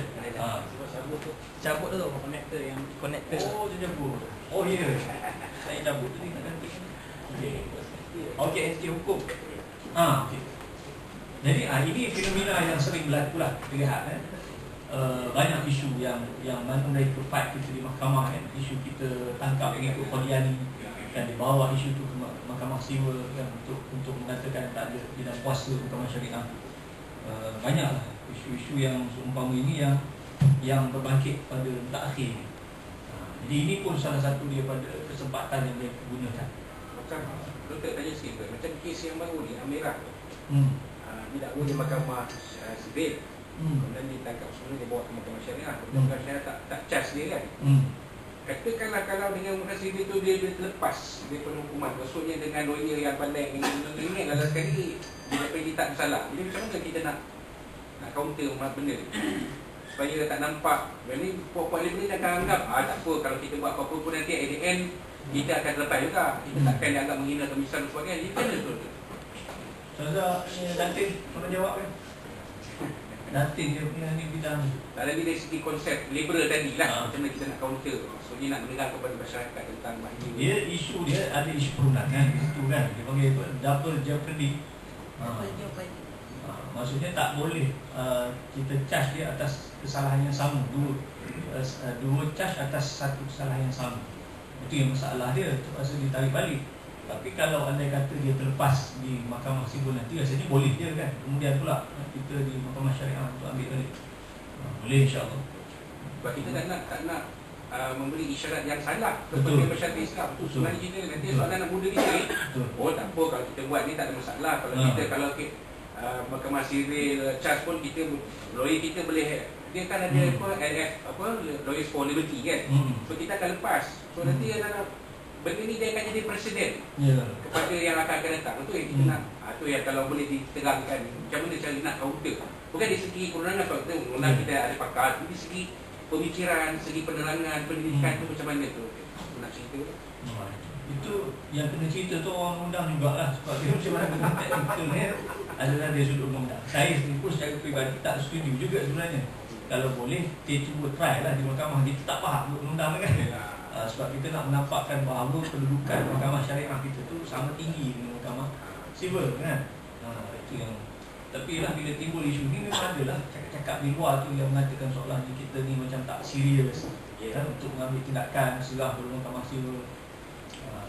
Cabut tu connector yang connector. Oh, dia cabut. Oh ya. Yeah. Saya cabut tadi nak ganti. Okey, anti hukum. Okey. Jadi ini fenomena yang sering berlaku lah. Kita lihat banyak isu yang mana mereka fight kita di mahkamah kan. Isu kita tangkap yang ikut Qadiani dan dibawa isu tu ke mahkamah sivil kan untuk mengatakan tak ada tidak puasa mahkamah syariah. Banyaklah isu-isu yang seumpama ini yang berbangkit pada takhir. Jadi ini pun salah satu daripada kesempatan yang mereka gunakan. Macam doktor tanya sikit, macam kes yang baru ni Amirah. Didakwa di mahkamah sivil. Kemudian ditangkap semula dia bawa ke mahkamah syariah. Mahkamah syariah tak charge dia kan. katakanlah kalau dengan Muhasibin itu dia terlepas daripada hukuman, maksudnya dengan lawyer yang pandai ini adalah sekali dia tak bersalah. Jadi macam mana kita nak counter benda ni supaya tak nampak. Jadi puak-puak ni akan anggap tak apa, kalau kita buat apa-apa pun nanti at the end kita akan terlepas juga. Kita takkan dianggap menghina atau misal dan sebagainya. Jadi macam mana tu? Saudara Datin pernah jawab kan? Datin dia punya ni bidang. Tak lagi dari segi konsep liberal tadi lah, macam mana kita nak counter. Maksudnya nak mendengar kepada masyarakat tentang bahagia. Dia isu dia ada isu perundangan di situ kan. Dia panggil apa? Double jeopardy. Maksudnya tak boleh kita charge dia atas kesalahan yang sama. Dua charge atas satu kesalahan yang sama. Itu yang masalah dia. Terpaksa ditarik balik. Tapi kalau anda kata dia terlepas di mahkamah sivil nanti, rasanya boleh je kan. Kemudian pula kita di mahkamah syariah untuk ambil balik. Boleh insyaAllah. Sebab kita tak nak memberi isyarat yang salah kepada masyarakat Islam. Itu sebenarnya kita nanti soalan nak mudah dikait. Oh tak apa, kalau kita buat ni tak ada masalah. Kalau kita mahkamah sivil charge pun kita, lawyer kita boleh, dia kan ada lawyers for liberty kan. So kita akan lepas. So nanti benda ni dia akan jadi presiden kepada yang akan datang. Itu yang kita nak. Itu yang kalau boleh diterangkan macam mana cara nak counter. Bukan dari segi perundangan, sebab kita ada pakar. Dari segi pemikiran, segi penerangan, pendidikan tu macam mana tu nak cerita. Itu yang kena cerita tu orang undang jugalah. Sebab dia macam mana kena teknikal ni adalah dia sudut undang. Saya sendiri pun secara peribadi tak setuju juga sebenarnya. Kalau boleh, dia cuba try lah di mahkamah. Kita tak faham undang kan. Sebab kita nak menampakkan bahawa kedudukan mahkamah syariah kita tu sama tinggi dengan mahkamah sivil kan. Itu yang. Tapi lah bila timbul isu ni memang adalah cakap-cakap di luar tu yang mengatakan soalan ni kita ni macam tak serius kan, untuk mengambil tindakan serah pada mahkamah sivil.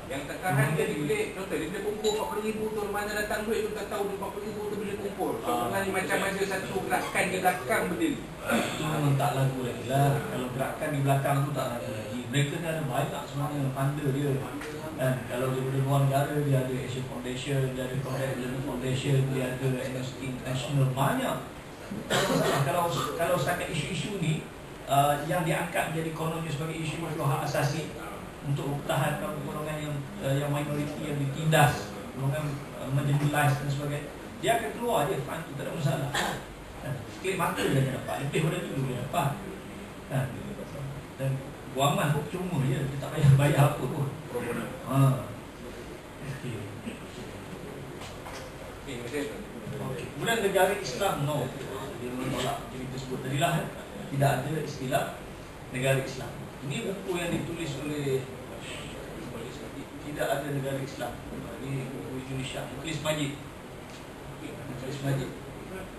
Yang tak tahan dia boleh, contoh dia boleh kumpul 40,000 tu, mana datang duit tu tak tahu 40,000 tu boleh kumpul. So sebenarnya macam ada satu gerakan di belakang benda ni. Itu memang tak lagu lagi lah. Kalau gerakan di belakang tu tak lagu lagi. Mereka ni ada banyak sebenarnya funder dia kan. Kalau daripada luar negara dia ada Asian Foundation, dia ada Conrad Learning Foundation, dia ada Amnesty International, banyak. Kalau setakat isu-isu ni yang diangkat menjadi kononnya sebagai isu hak asasi untuk mempertahankan golongan yang minoriti yang ditindas, golongan marginalized dan sebagainya, dia akan keluar je fund tu, tak ada masalah. Klik mata dia akan dapat, lebih pada tu dia dapat. Dan guaman pun cuma je, dia tak payah bayar apa pun. Kemudian negara Islam, no, dia menolak cerita tersebut tadi lah. Tidak ada istilah negara Islam. Ini buku yang ditulis oleh, tidak ada negara Islam. Ini buku Indonesia, Mukhlis Majid. Mukhlis Majid,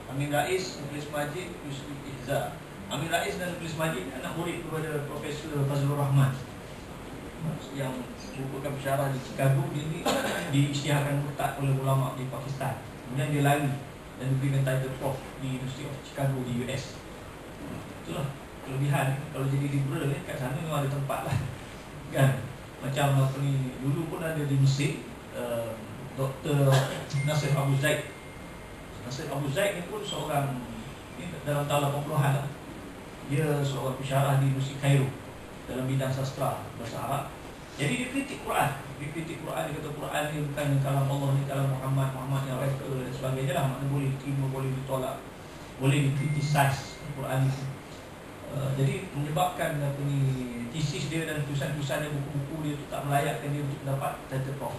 Amin Rais, Mukhlis Majid, Yusuf Ihza. Amin Rais dan Mukhlis Majid anak murid kepada Profesor Fazlur Rahman yang merupakan pensyarah di Chicago. Dia ni diisytiharkan murtad oleh ulama di Pakistan. Kemudian dia lari dan diberikan title prof di University of Chicago di US. Itulah kelebihan. Kalau jadi liberal kat sana memang ada tempat lah kan. Macam apa ni, dulu pun ada di Mesir, Dr. Nasir Abu Zaid. Nasir Abu Zaid ni pun seorang ni, dalam tahun 80-an lah. Dia seorang pensyarah di Universiti Cairo dalam bidang sastra bahasa Arab. Jadi dia kritik Quran. Dia kritik Quran, dia kata Quran ni bukan kalam Allah, ni kalam Muhammad yang reka dan sebagainya lah. Maknanya boleh diterima, boleh ditolak, boleh dikritisize Quran itu. Jadi menyebabkan apa ni, tesis dia dan tulisan-tulisan dia, buku-buku dia tu tak melayakkan dia untuk dapat title prof.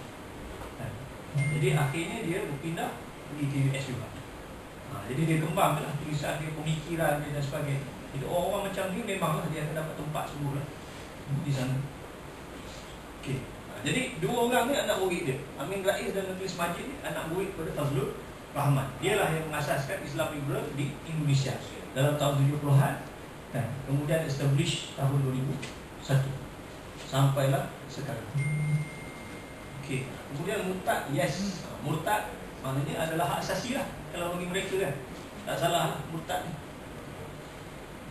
Jadi akhirnya dia berpindah pergi ke US juga. Jadi dia kembanglah tulisan dia, pemikiran dia dan sebagainya. Jadi orang-orang macam ni memanglah dia akan dapat tempat semua lah di sana. Okey. Jadi dua orang ni anak murid dia, Amin Rais dan Mukhlis Majid ni anak murid kepada Fazlur Rahman. Dialah yang mengasaskan Islam liberal di Indonesia dalam tahun 70-an. Kemudian establish tahun 2001 sampailah sekarang. Okey. Kemudian murtad, yes, murtad maknanya adalah hak asasi lah kalau bagi mereka kan. Tak salah lah murtad ni.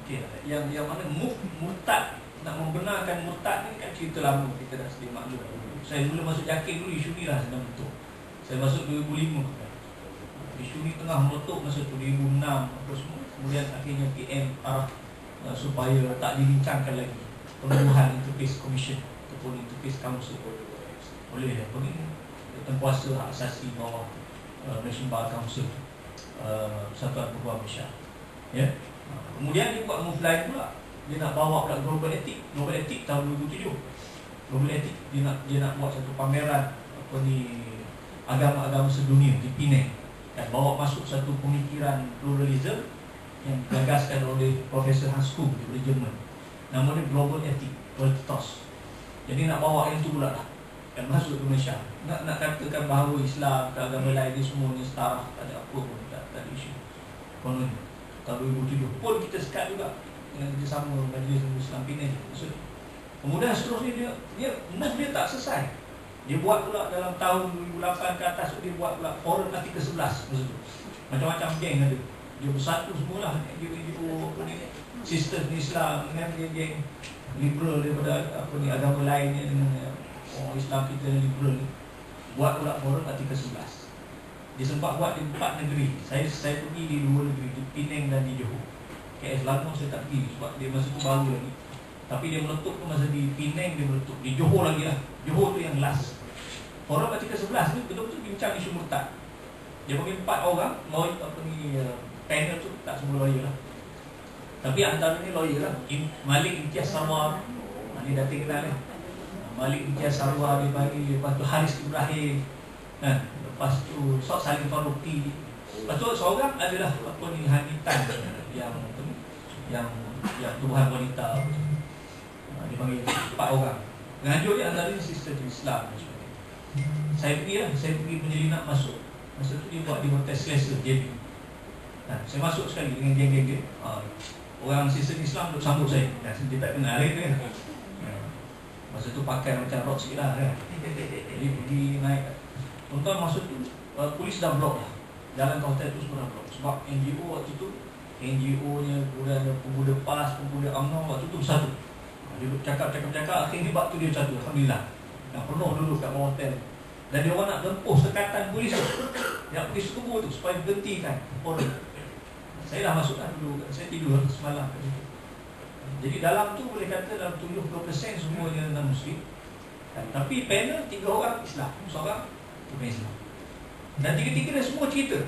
Okey, yang mana murtad, nak membenarkan murtad ni kan cerita lama, kita dah sedia maklum. Saya mula masuk Yakin dulu isu ni lah sedang betul. Saya masuk 2005. Isu ni tengah meletup masa 2006 apa semua. Kemudian akhirnya PM arah supaya tak dibincangkan lagi. penguruhan Interface Commission ataupun Interface Council. Boleh apa ni, tempuasa hak asasi bawah Malaysian Bar Council, Persatuan Peguam Malaysia. Ya. Kemudian dia buat move lain pula. Dia nak bawa pula Global Ethic tahun 2007. Global Ethic dia nak buat satu pameran apa ni, agama-agama sedunia di Penang. Dan bawa masuk satu pemikiran pluralism yang digagaskan oleh Profesor Hans Kuhn daripada Jerman. Nama dia Global Ethic, Qualitas. Jadi nak bawa yang tu pula lah, dan masuk ke Malaysia. Nak katakan bahawa Islam ke agama lain ni semuanya setara, tak ada apa pun, tak ada isu. Konon tahun 2007 pun kita sekat juga dengan kerjasama Majlis Islam Penang. Kemudian seterusnya dia tak selesai. Dia buat pula dalam tahun 2008 ke atas, dia buat pula forum artikel 11 masa tu. Macam-macam geng ada. Dia bersatu semualah, dia apa ni, sistem Islam dengan geng liberal daripada apa ni, agama lainnya dengan orang Islam kita liberal ni. Buat pula forum artikel 11. Dia sempat buat di 4 negeri. Saya pergi di 2 negeri, di Penang dan di Johor. KL Selangor saya tak pergi sebab dia masa tu baru lagi. Tapi dia meletup tu masa di Penang, dia meletup di Johor lagi lah. Johor tu yang last. Forum artikel 11 ni betul-betul bincang isu murtad. Dia panggil 4 orang, lawyer apa ni, panel tu tak semua lawyer lah. Tapi antara ni lawyer lah. Malik Imtiaz Sarwar, ni dah kenal ni. Malik Imtiaz Sarwar dia bagi, lepas tu Haris Ibrahim, lepas tu Sok Salim Faruqi. Lepas tu seorang adalah apa ni, Hanitan yang Tuhan Wanita. Dia panggil 4 orang. Pengajar dia antara ni sistem Islam. Saya pergi menyelinap masuk. Masa tu dia buat demo test selesa JP. Saya masuk sekali dengan geng-geng dia. Orang sistem Islam duk sambut saya. Dia tak kenal dia kan. Masa tu pakai macam rock sikit lah kan. Jadi pergi naik. Tuan-tuan masa tu polis dah blok lah. Jalan ke hotel tu semua dah blok. Sebab NGO waktu tu, NGO-nya, kemudian pemuda PAS, pemuda UMNO waktu tu bersatu. Dia cakap, akhirnya waktu dia bersatu, Alhamdulillah. Yang penuh dulu kat bawah hotel. Dan dia orang nak tempuh sekatan polis tu, yang pergi Sekubu tu supaya berhentikan orang. Saya dah masuk dah dulu, saya tidur semalam kat situ. Jadi dalam tu boleh kata dalam 70% semuanya non-Muslim. Tapi panel 3 orang Islam, seorang bukan Islam. Dan tiga-tiga dia semua cerita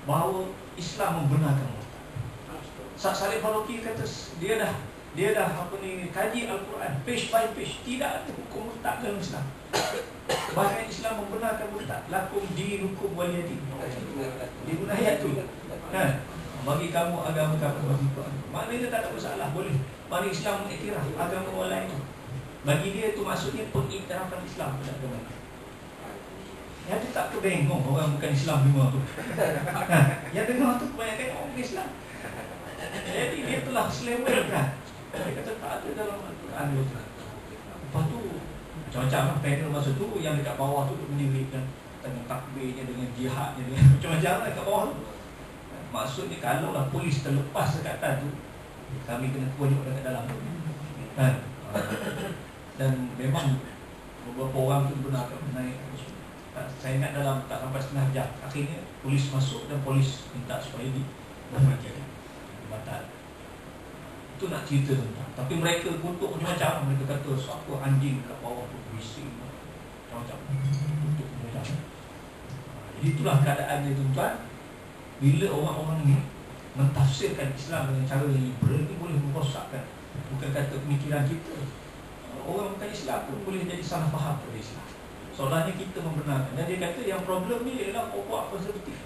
bahawa Islam membenarkan murtad. Sak Salim Faruqi kata dia dah apa ni, kaji Al-Quran page by page, tidak ada hukum murtad dalam Islam. Bahkan Islam membenarkan murtad. Lakum dinukum waliyadin. Dia guna ayat tu. Kan? Bagi kamu agama kamu, bagi kamu. Maknanya tak ada masalah, boleh. Bagi Islam mengiktiraf agama orang lain tu. Bagi dia tu maksudnya pengiktirafan Islam pada agama. Yang dia tak terbengong orang bukan Islam semua tu. Yang dengar tu kebanyakan orang bukan Islam. Jadi dia telah selewengkan. Dia kata tak ada dalam Al-Quran. Lepas tu macam-macam lah panel masa tu yang dekat bawah tu menyelipkan dengan takbirnya, dengan jihadnya, dengan macam-macam lah dekat bawah tu. Maksudnya kalau lah polis terlepas sekatan tu, kami kena kunyuk dekat dalam tu. Dan memang beberapa orang tu benarkan naik. Saya ingat dalam tak sampai setengah jam, akhirnya polis masuk dan polis minta supaya dibatalkan. Itu nak cerita tentang. Tapi mereka kutuk macam-macam. Mereka kata siapa anjing kat bawah tu bising macam-macam. Kutuk macam-macam. Jadi itulah keadaannya tuan-tuan. Bila orang-orang ni mentafsirkan Islam dengan cara yang liberal, ini boleh merosakkan. Bukan kata pemikiran kita, orang bukan Islam pun boleh jadi salah faham pada Islam. Soalnya kita membenarkan. Dan dia kata yang problem ni ialah pokok konservatif.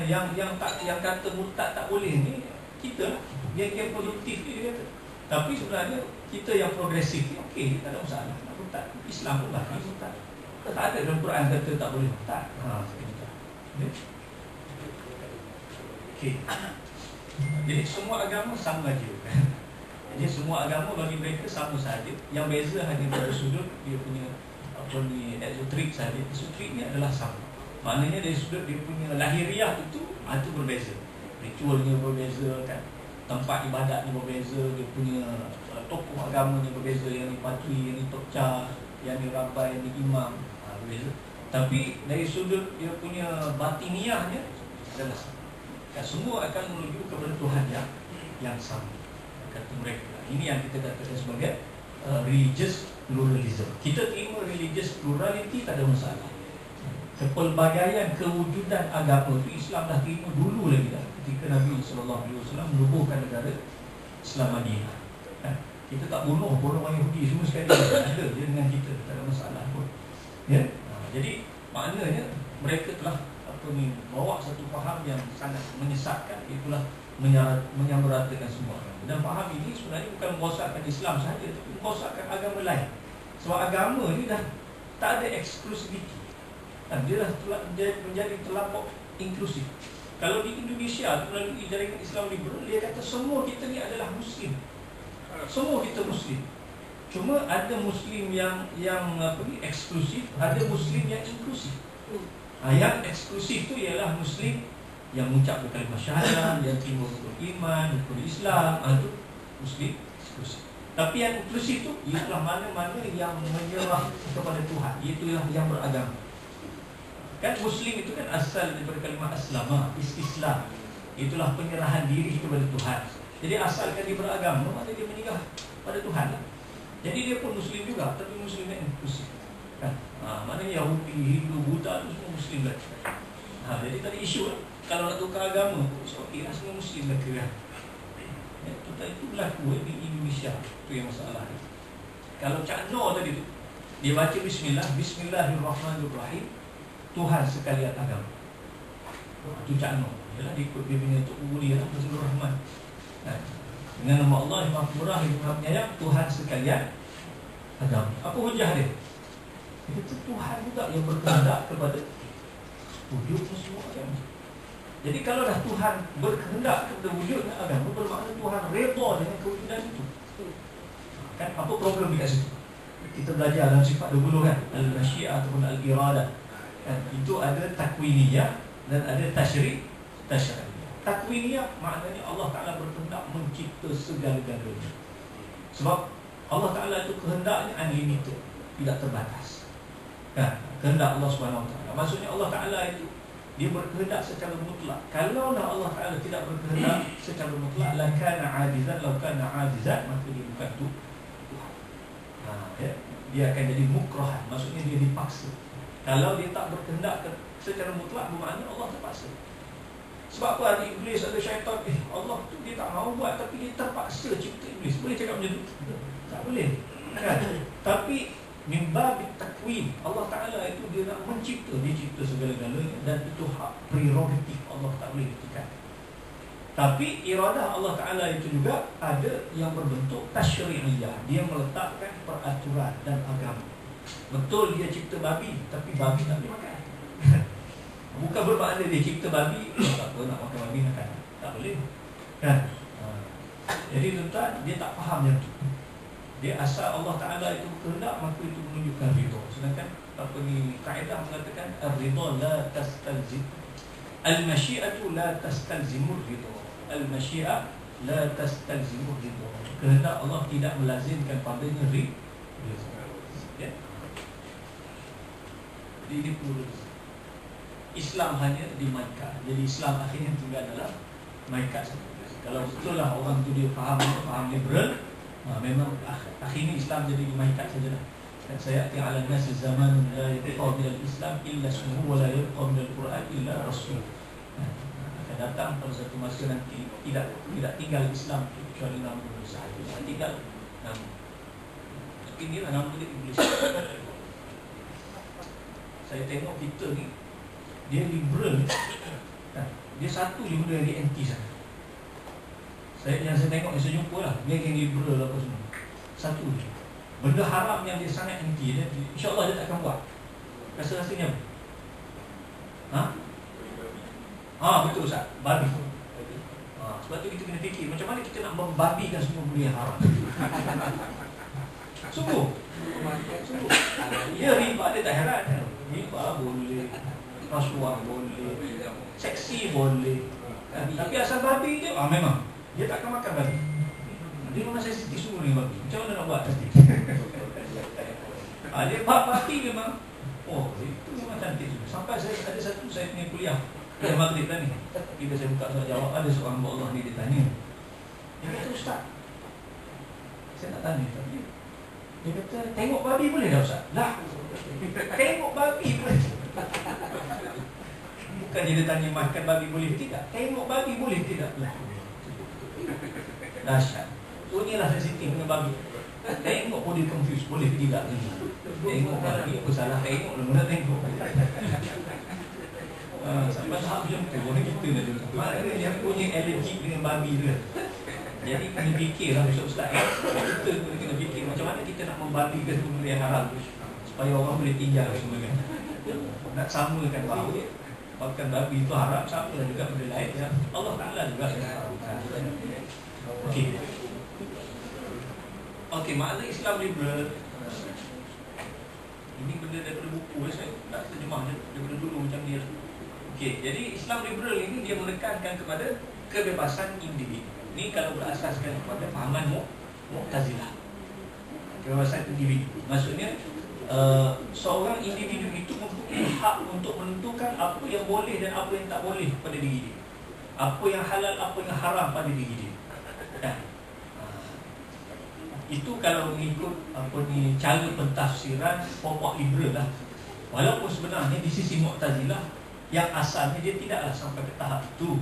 Yang kata murtad tak boleh ni kita lah. Yang produktif ni dia kata. Tapi sebenarnya kita yang progresif ni okey, tak ada masalah nak murtad. Islam pun bagi murtad. Tak ada dalam Quran kata tak boleh murtad. Okey. Jadi semua agama sama je. Jadi semua agama bagi mereka sama saja. Yang beza hanya pada sudut dia punya apa ni, esoterik saja. Esoterik ni adalah sama. Maknanya dari sudut dia punya lahiriah itu berbeza. Ritualnya berbeza kan. Tempat ibadatnya berbeza, dia punya tokoh agamanya berbeza, yang ni patri, yang ni tokcah, yang ni rabai, yang ni imam, berbeza. Tapi dari sudut dia punya batiniahnya adalah sama. Semua akan menuju kepada Tuhan yang sama, kata mereka. Ini yang kita katakan sebagai religious pluralism. Kita terima religious plurality, tak ada masalah. Kepelbagaian kewujudan agama itu Islam dah terima dulu lagi dah. Ketika Nabi SAW menubuhkan negara Islam Madinah. Kita tak bunuh orang Yahudi semua sekali. Ada je dengan kita, tak ada masalah pun. Ya. Jadi maknanya mereka telah bawa satu faham yang sangat menyesatkan, itulah menyamaratakan semua orang. Dan faham ini sebenarnya bukan merosakkan Islam sahaja, tapi merosakkan agama lain. Sebab agama ni dah tak ada eksklusiviti. Dia dah menjadi terlampau inklusif. Kalau di Indonesia melalui jaringan Islam liberal, dia kata semua kita ni adalah Muslim. Semua kita Muslim. Cuma ada Muslim yang eksklusif, ada Muslim yang inklusif. Yang eksklusif tu ialah Muslim yang mengucapkan kalimah syahadah, yang terima rukun iman, rukun Islam, itu Muslim eksklusif. Tapi yang inklusif tu ialah mana-mana yang menyerah kepada Tuhan, iaitulah yang beragama. Kan Muslim itu kan asal daripada kalimah aslama, Islam. Itulah penyerahan diri kepada Tuhan. Jadi asalkan dia beragama, maknanya dia menyerah pada Tuhan. Jadi dia pun Muslim juga, tapi Muslim yang inklusif. Kan? Maknanya Yahudi, Hindu, Buddha itu semua Muslim lah. Jadi tadi isu lah. Kalau nak tukar agama, okey lah, semua Muslim lah kira. Itu berlaku di Indonesia. Itu yang masalah dia. Kalau Cak Noor tadi tu, dia baca Bismillah, Bismillahirrahmanirrahim, Tuhan sekalian agama. Itu Cak Noor. Yalah, dia ikut dia punya Tok Guru dia lah, Rasulullah Rahman. Dengan nama Allah yang Maha Pemurah, yang Maha Penyayang, Tuhan sekalian agama. Apa hujah dia? Itu Tuhan juga yang berkehendak kepada wujudnya semua agama. Jadi kalau dah Tuhan berkehendak kepada wujudnya agama, bermakna Tuhan redha dengan kewujudan itu. Kan apa problem dekat situ? Kita belajar dalam sifat dahulu kan, al-masyiah ataupun al-iradah. Kan itu ada takwiniyah dan ada tasyrih. Takwiniyah maknanya Allah Ta'ala berkehendak mencipta segala-galanya. Sebab Allah Ta'ala itu kehendaknya unlimited, tidak terbatas. Kan? Kehendak Allah SWT. Maksudnya Allah Ta'ala itu dia berkehendak secara mutlak. Kalaulah Allah Ta'ala tidak berkehendak secara mutlak, lakana ajizan, laukana ajizan, maka dia bukan Tuhan. Dia akan jadi mukrahan, maksudnya dia dipaksa. Kalau dia tak berkehendak secara mutlak, bermakna Allah terpaksa. Sebab apa ada iblis, ada syaitan, Allah tu dia tak mahu buat, tapi dia terpaksa cipta iblis. Boleh cakap macam tu? Tak boleh. Kan? Tapi mimba bitakwin, Allah Ta'ala itu dia nak mencipta, dia cipta segala-galanya, dan itu hak prerogatif Allah, tak boleh ditekan. Tapi iradah Allah Ta'ala itu juga ada yang berbentuk tasyri'iyah, dia meletakkan peraturan dan agama. Betul dia cipta babi, tapi babi tak boleh makan. Bukan bermakna dia cipta babi, tak apa nak makan babi makan, tak boleh. Kan? Jadi tuan-tuan, dia tak faham yang tu. Dia asal Allah Ta'ala itu berkehendak, maka itu menunjukkan ridha. Sedangkan kaedah mengatakan ar-ridha la tastalzim, al-masyiatu la tastalzimur ridha. Al-masyiah la tastalzimur ridha. Kehendak Allah tidak melazimkan padanya ridha. Ya. Jadi ini perlu Islam hanya di Makkah. Jadi Islam akhirnya tinggal dalam Makkah saja. Kalau betul lah orang tu dia faham liberal, memang akhirnya Islam jadi di Makkah sajalah. Dan saya yakin ala nas zaman la yabqa min al-Islam illa ismuhu wa la yabqa min al-Quran illa rasul. Akan datang pada satu masa nanti tidak tinggal Islam kecuali nama sahaja. Tinggal nama. Tapi inilah nama dia iblis. Saya tengok kita ni, dia liberal, dia satu je benda yang dia anti sana. Yang saya tengok, yang saya jumpa lah, dia yang liberal apa semua, satu je. Benda haram yang dia sangat anti, insyaAllah dia tak akan buat. Rasa-rasanya apa? Betul Ustaz, babi. Sebab tu kita kena fikir macam mana kita nak membabikan semua benda yang haram. Sungguh. Dia riba, dia tak heran. Riba boleh, rasuah boleh, seksi boleh, tapi asal babi dia, memang dia tak akan makan babi. Dia memang sensitif semua dengan babi. Macam mana nak buat nanti? Dia babi memang, itu memang cantik juga. Sampai ada satu saya punya kuliah yang maghrib tadi, bila saya buka soal jawab, ada seorang hamba Allah ni dia tanya, dia kata, Ustaz, Saya nak tanya tadi. Dia kata, tengok babi boleh tak Ustaz? Lah, tengok babi boleh. Bukannya dia tanya makan babi boleh tidak? Tengok babi boleh tidak? Lah, dahsyat. So inilah sensitif dengan babi. Tengok pun dia confused, boleh ke tidak? Tengok babi, apa salah tengok lah, mana tengok. Sampai tahap macam tu, orang kita dah dulu. Maknanya yang punya allergic dengan babi tu. Jadi kena fikirlah Ustaz. Kita kena fikir macam mana kita nak membabikan benda yang haram supaya orang boleh tinggal semua kan. Nak samakan bahawa makan babi itu haram, sama juga benda lain ya. Allah Ta'ala juga yang haramkan. Okey. Okey, makna Islam liberal. Ini benda daripada buku saya tak terjemah daripada dulu macam ni. Okey, jadi Islam liberal ini dia menekankan kepada kebebasan individu. Ini kalau berasaskan kepada fahaman Mu'tazilah. Kebebasan individu. Maksudnya seorang individu itu mempunyai hak untuk menentukan apa yang boleh dan apa yang tak boleh pada diri dia. Apa yang halal, apa yang haram pada diri dia. Kan? Itu kalau mengikut cara pentafsiran pokok liberal lah. Walaupun sebenarnya di sisi Mu'tazilah yang asalnya dia tidaklah sampai ke tahap itu.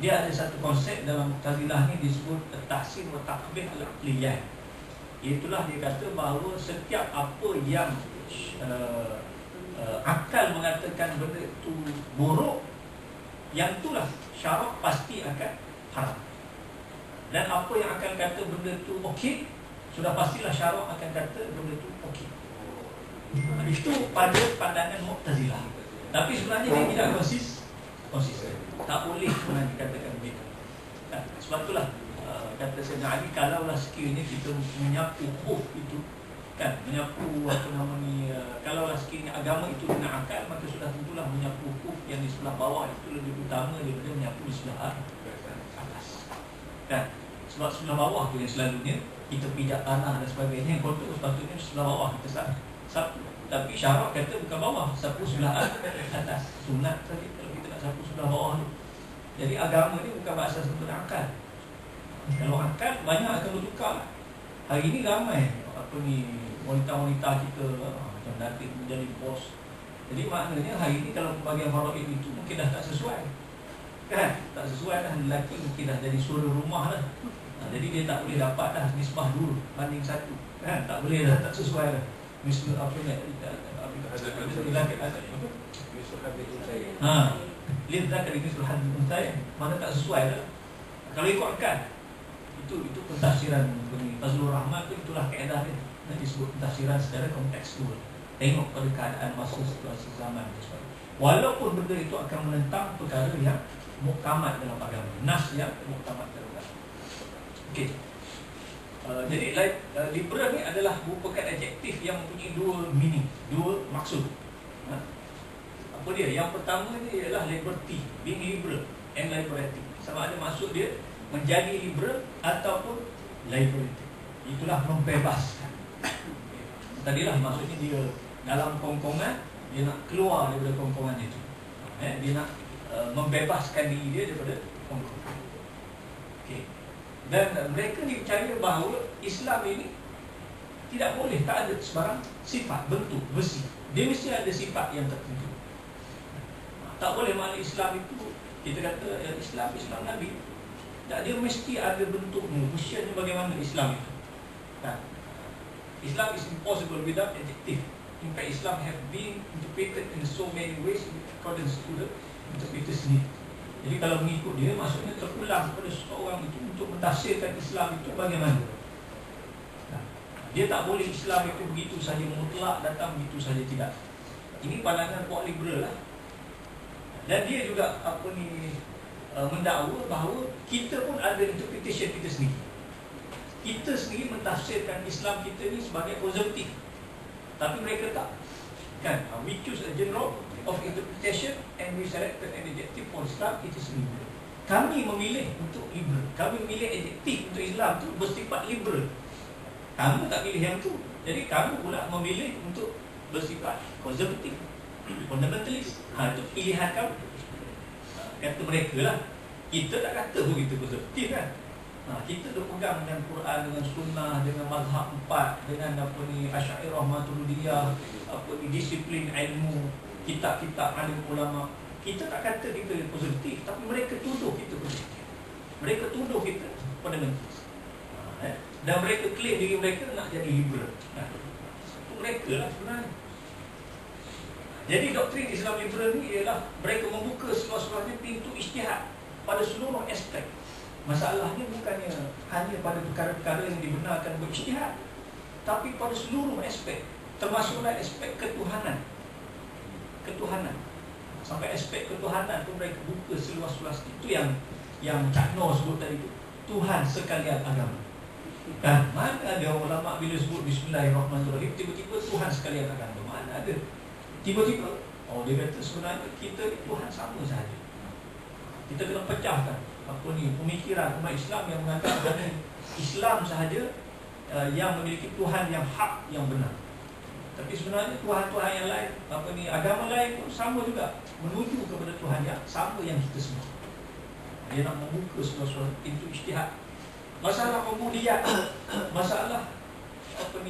Dia ada satu konsep dalam Mu'tazilah ni disebut tahsin wa taqbih al-aqliyah. Itulah dia kata bahawa setiap apa yang akal mengatakan benda itu buruk, yang itulah syarak pasti akan haram. Dan apa yang akan kata benda itu okey, sudah pastilah syarak akan kata benda itu okey. Itu pada pandangan Mu'tazilah. Tapi sebenarnya dia tidak konsisten. Tak boleh pernah dikatakan begitu. Sebab itulah kata Sayyidina Ali, kalaulah sekiranya kita menyapu khuf itu, kan, menyapu kalaulah sekiranya agama itu dengan akal, maka sudah tentulah menyapu khuf yang di sebelah bawah itu lebih utama daripada menyapu di sebelah atas. Kan? Sebab sebelah bawah tu yang selalunya kita pijak tanah dan sebagainya, yang kotor sepatutnya sebelah bawah kita sapu. Tapi syarak kata bukan bawah, sapu sebelah atas. Sunat tadi kalau kita nak sapu sebelah bawah tu. Jadi agama ni bukan berasas kepada akal. Kalau akal banyak akan bertukar. Hari ni ramai wanita-wanita kita macam nanti menjadi bos. Jadi maknanya hari ni kalau pembagian faraid itu mungkin dah tak sesuai. Kan? Tak sesuai dah, lelaki mungkin dah jadi suruh rumah dah. Jadi dia tak boleh dapat dah nisbah 2 banding 1. Kan? Tak boleh dah, tak sesuai dah. Misal apa ni? Lelaki ada apa? Misal hadis saya. Lihat dari misal hadis saya, mana tak sesuai dah. Kalau ikut akal, itu pentafsiran Fazlur Rahman tu, itulah kaedah dia. Nanti disebut pentafsiran secara kontekstual. Tengok pada keadaan masa situasi zaman. Walaupun benda itu akan menentang perkara yang muktamad dalam agama, nas yang muktamad dalam agama. Okey. Jadi liberal ni adalah merupakan adjektif yang mempunyai 2 meaning, 2 maksud. Apa dia? Yang pertama ni ialah liberty, being liberal and liberating. Sama ada maksud dia menjadi liberal ataupun liberating. Itulah membebaskan. Tadilah maksudnya dia dalam kongkongan, dia nak keluar daripada kongkongan itu. Dia nak membebaskan diri dia daripada kongkongan. Okey. Dan mereka dipercaya bahawa Islam ini tidak boleh, tak ada sebarang sifat, bentuk, besi. Dia mesti ada sifat yang tertentu. Tak boleh makna Islam itu, kita kata Islam Nabi. Tak, dia mesti ada bentuknya, usianya bagaimana Islam itu. Islam is impossible without adjective. In fact, Islam have been interpreted in so many ways in accordance to the interpreter's need. Jadi kalau mengikut dia, maksudnya terulang kepada seseorang itu untuk mentafsirkan Islam itu bagaimana. Dia tak boleh Islam itu begitu saja mutlak datang, begitu saja tidak. Ini pandangan puak liberal lah. Dan dia juga mendakwa bahawa kita pun ada interpretation kita sendiri. Kita sendiri mentafsirkan Islam kita ni sebagai positif. Tapi mereka tak. Kan? We choose a genre of interpretation and we selected an adjective for Islam, it is liberal. Kami memilih untuk liberal. Kami memilih adjektif untuk Islam tu bersifat liberal. Kamu tak pilih yang tu. Jadi kamu pula memilih untuk bersifat konservatif, fundamentalist. Itu pilihan kamu. Kata mereka lah. Kita tak kata pun kita konservatif kan. Kita duk pegang dengan Quran, dengan sunnah, dengan mazhab 4, dengan Asy'ariyah, Maturidiyah, disiplin ilmu, kitab-kitab alim ulama. Kita tak kata kita positif, tapi mereka tuduh kita positif. Mereka tuduh kita fundamental. Dan mereka claim diri mereka nak jadi liberal. Itu mereka lah sebenarnya. Jadi doktrin Islam liberal ni ialah mereka membuka seluas-luasnya pintu ijtihad pada seluruh aspek. Masalahnya bukannya hanya pada perkara-perkara yang dibenarkan berijtihad, tapi pada seluruh aspek, termasuklah aspek ketuhanan. Sampai aspek ketuhanan tu mereka buka seluas-luasnya. Itu yang Cak Noh sebut tadi tu, Tuhan sekalian agama. Mana ada ulama bila sebut Bismillahirrahmanirrahim tiba-tiba Tuhan sekalian agama? Mana ada? Tiba-tiba dia kata sebenarnya kita Tuhan sama sahaja. Kita kena pecahkan pemikiran umat Islam yang mengatakan Islam sahaja yang memiliki Tuhan yang hak, yang benar. Tapi sebenarnya Tuhan-Tuhan yang lain, agama lain pun sama juga, menuju kepada Tuhan yang sama yang kita semua. Dia nak membuka sesuatu pintu ijtihad. Masalah pembudayaan, masalah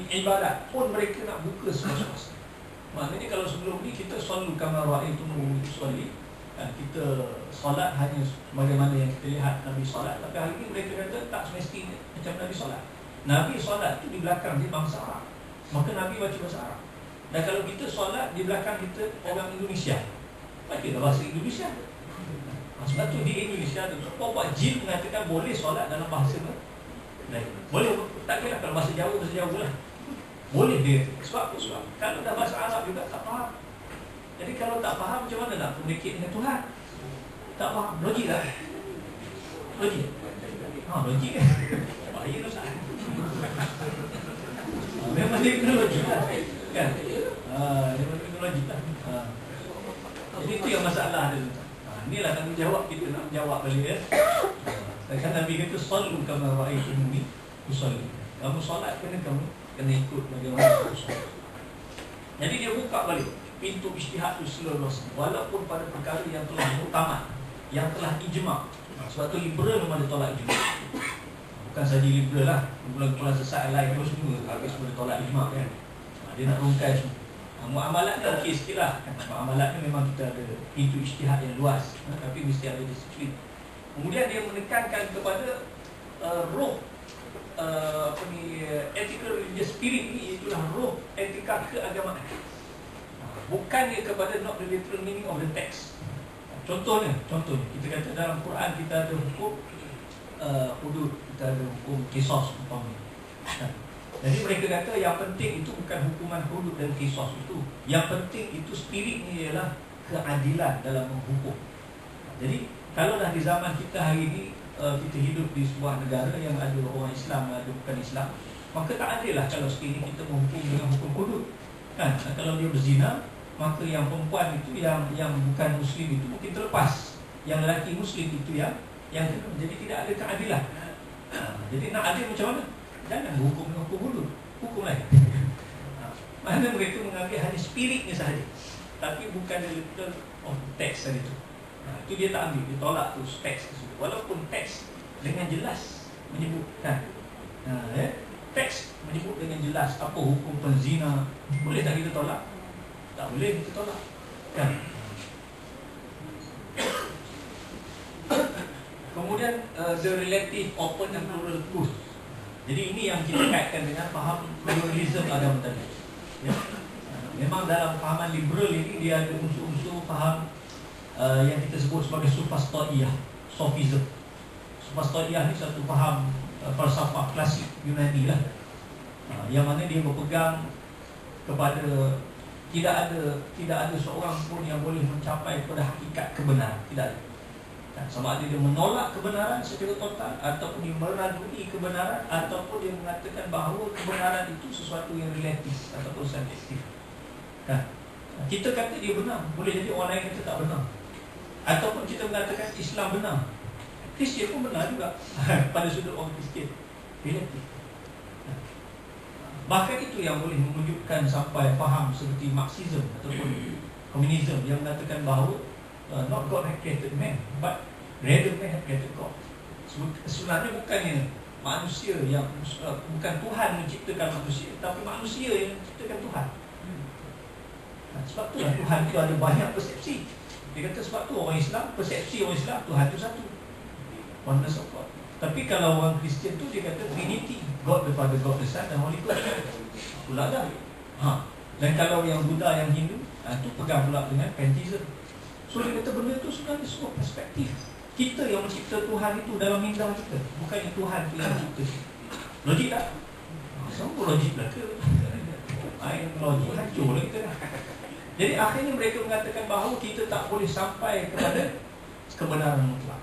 ibadat pun mereka nak buka sesuatu. Maknanya kalau sebelum ni kita sallu kama ra'aitumuni usolli, kita solat hanya bagaimana yang kita lihat Nabi solat. Tapi hari ini mereka kata tak semestinya macam Nabi solat. Nabi solat tu di belakang dia bangsa Arab, maka Nabi baca bahasa Arab. Dan kalau kita solat di belakang kita orang Indonesia, bacalah bahasa Indonesia. Sebab tu di Indonesia tu Bapak Jin mengatakan boleh solat dalam bahasa lain. Boleh, tak kira kalau bahasa Jawa lah. Boleh dia. Sebab apa? Sebab kalau dah bahasa Arab juga tak faham. Jadi kalau tak faham macam mana nak komunikasi dengan Tuhan? Tak faham. Logik tak? Logik? Logik kan? Bahaya tu Ustaz. Memang dia kena logik lah. Kan? Memang dia kena logik lah. Jadi itu yang masalah dia. Inilah tanggungjawab kita nak jawab balik ya. Kan Nabi kata sallu kama ra'aitumuni usolli. Kamu solat kena ikut bagaimana kamu solat. Jadi dia buka balik pintu ijtihad itu seluruhnya, walaupun pada perkara yang telah muktamad, yang telah ijma'. Sebab tu liberal memang dia tolak ijma'. Bukan saja liberal lah, kumpulan-kumpulan sesat lain pun semua habis boleh tolak ijma' kan. Dia nak rungkai semua. Muamalat ni okey sikit lah. Muamalat ni memang kita ada pintu ijtihad yang luas, tapi mesti ada disiplin. Kemudian dia menekankan kepada roh ethical religious spirit ni, itulah roh etika keagamaan. Bukannya kepada not the literal meaning of the text. Contohnya kita kata dalam Quran kita ada hukum hudud, kita ada hukum qisas umpamanya. Jadi mereka kata yang penting itu bukan hukuman hudud dan qisas itu. Yang penting itu spiritnya ialah keadilan dalam menghukum. Jadi kalau dah di zaman kita hari ini kita hidup di sebuah negara yang ada orang Islam, ada bukan Islam, maka tak adil lah kalau sekiranya kita menghukum dengan hukum hudud. Kan? Kalau dia berzina, maka yang perempuan itu yang bukan Muslim itu mungkin terlepas, yang lelaki Muslim itu yang jadi tidak ada keadilan. Jadi nak adil macam mana? Jangan hukum dengan hukum hudud, hukum lain. Mana mereka mengambil hanya spiritnya sahaja, tapi bukan the literal of text tadi itu. Itu dia tak ambil, dia tolak tu teks tersebut. Walaupun teks dengan jelas menyebutkan, teks menyebut dengan jelas apa hukum penzina, boleh tak kita tolak? Tak boleh kita tolak, kan? Kemudian the relative open and plural truth. Jadi ini yang kita kaitkan dengan faham pluralism agama tadi. Ya? Memang dalam fahaman liberal ini dia ada unsur-unsur faham yang kita sebut sebagai suprastoiyah, sofism. Suprastoiyah ni satu faham falsafah klasik Yunani lah, yang mana dia berpegang kepada tidak ada seorang pun yang boleh mencapai pada hakikat kebenaran. Tidak ada. Sama ada dia menolak kebenaran secara total, ataupun dia meragui kebenaran, ataupun dia mengatakan bahawa kebenaran itu sesuatu yang relatif ataupun subjektif. Kita kata dia benar, boleh jadi orang lain kata tak benar. Ataupun kita mengatakan Islam benar, Kristian pun benar juga pada sudut orang Kristian, relatif. Bahkan itu yang boleh menunjukkan sampai faham seperti Marxism ataupun komunisme yang mengatakan bahawa not God had created man, but rather man had created God. Sebenarnya bukannya manusia yang bukan Tuhan menciptakan manusia, tapi manusia yang menciptakan Tuhan. Sebab tu lah Tuhan itu ada banyak persepsi. Dia kata sebab tu orang Islam, persepsi orang Islam Tuhan itu satu, oneness of God. Tapi kalau orang Kristian tu dia kata Trinity, God the Father, God the Son dan Holy Ghost. Pula dah. Dan kalau yang Buddha, yang Hindu, tu pegang pula dengan pantheism. So dia kata benda tu sebenarnya semua perspektif. Kita yang mencipta Tuhan itu dalam minda kita, bukannya Tuhan itu yang mencipta. Logik tak? Semua logik lah ke? Logik hancur lah kita dah. Jadi akhirnya mereka mengatakan bahawa kita tak boleh sampai kepada kebenaran mutlak.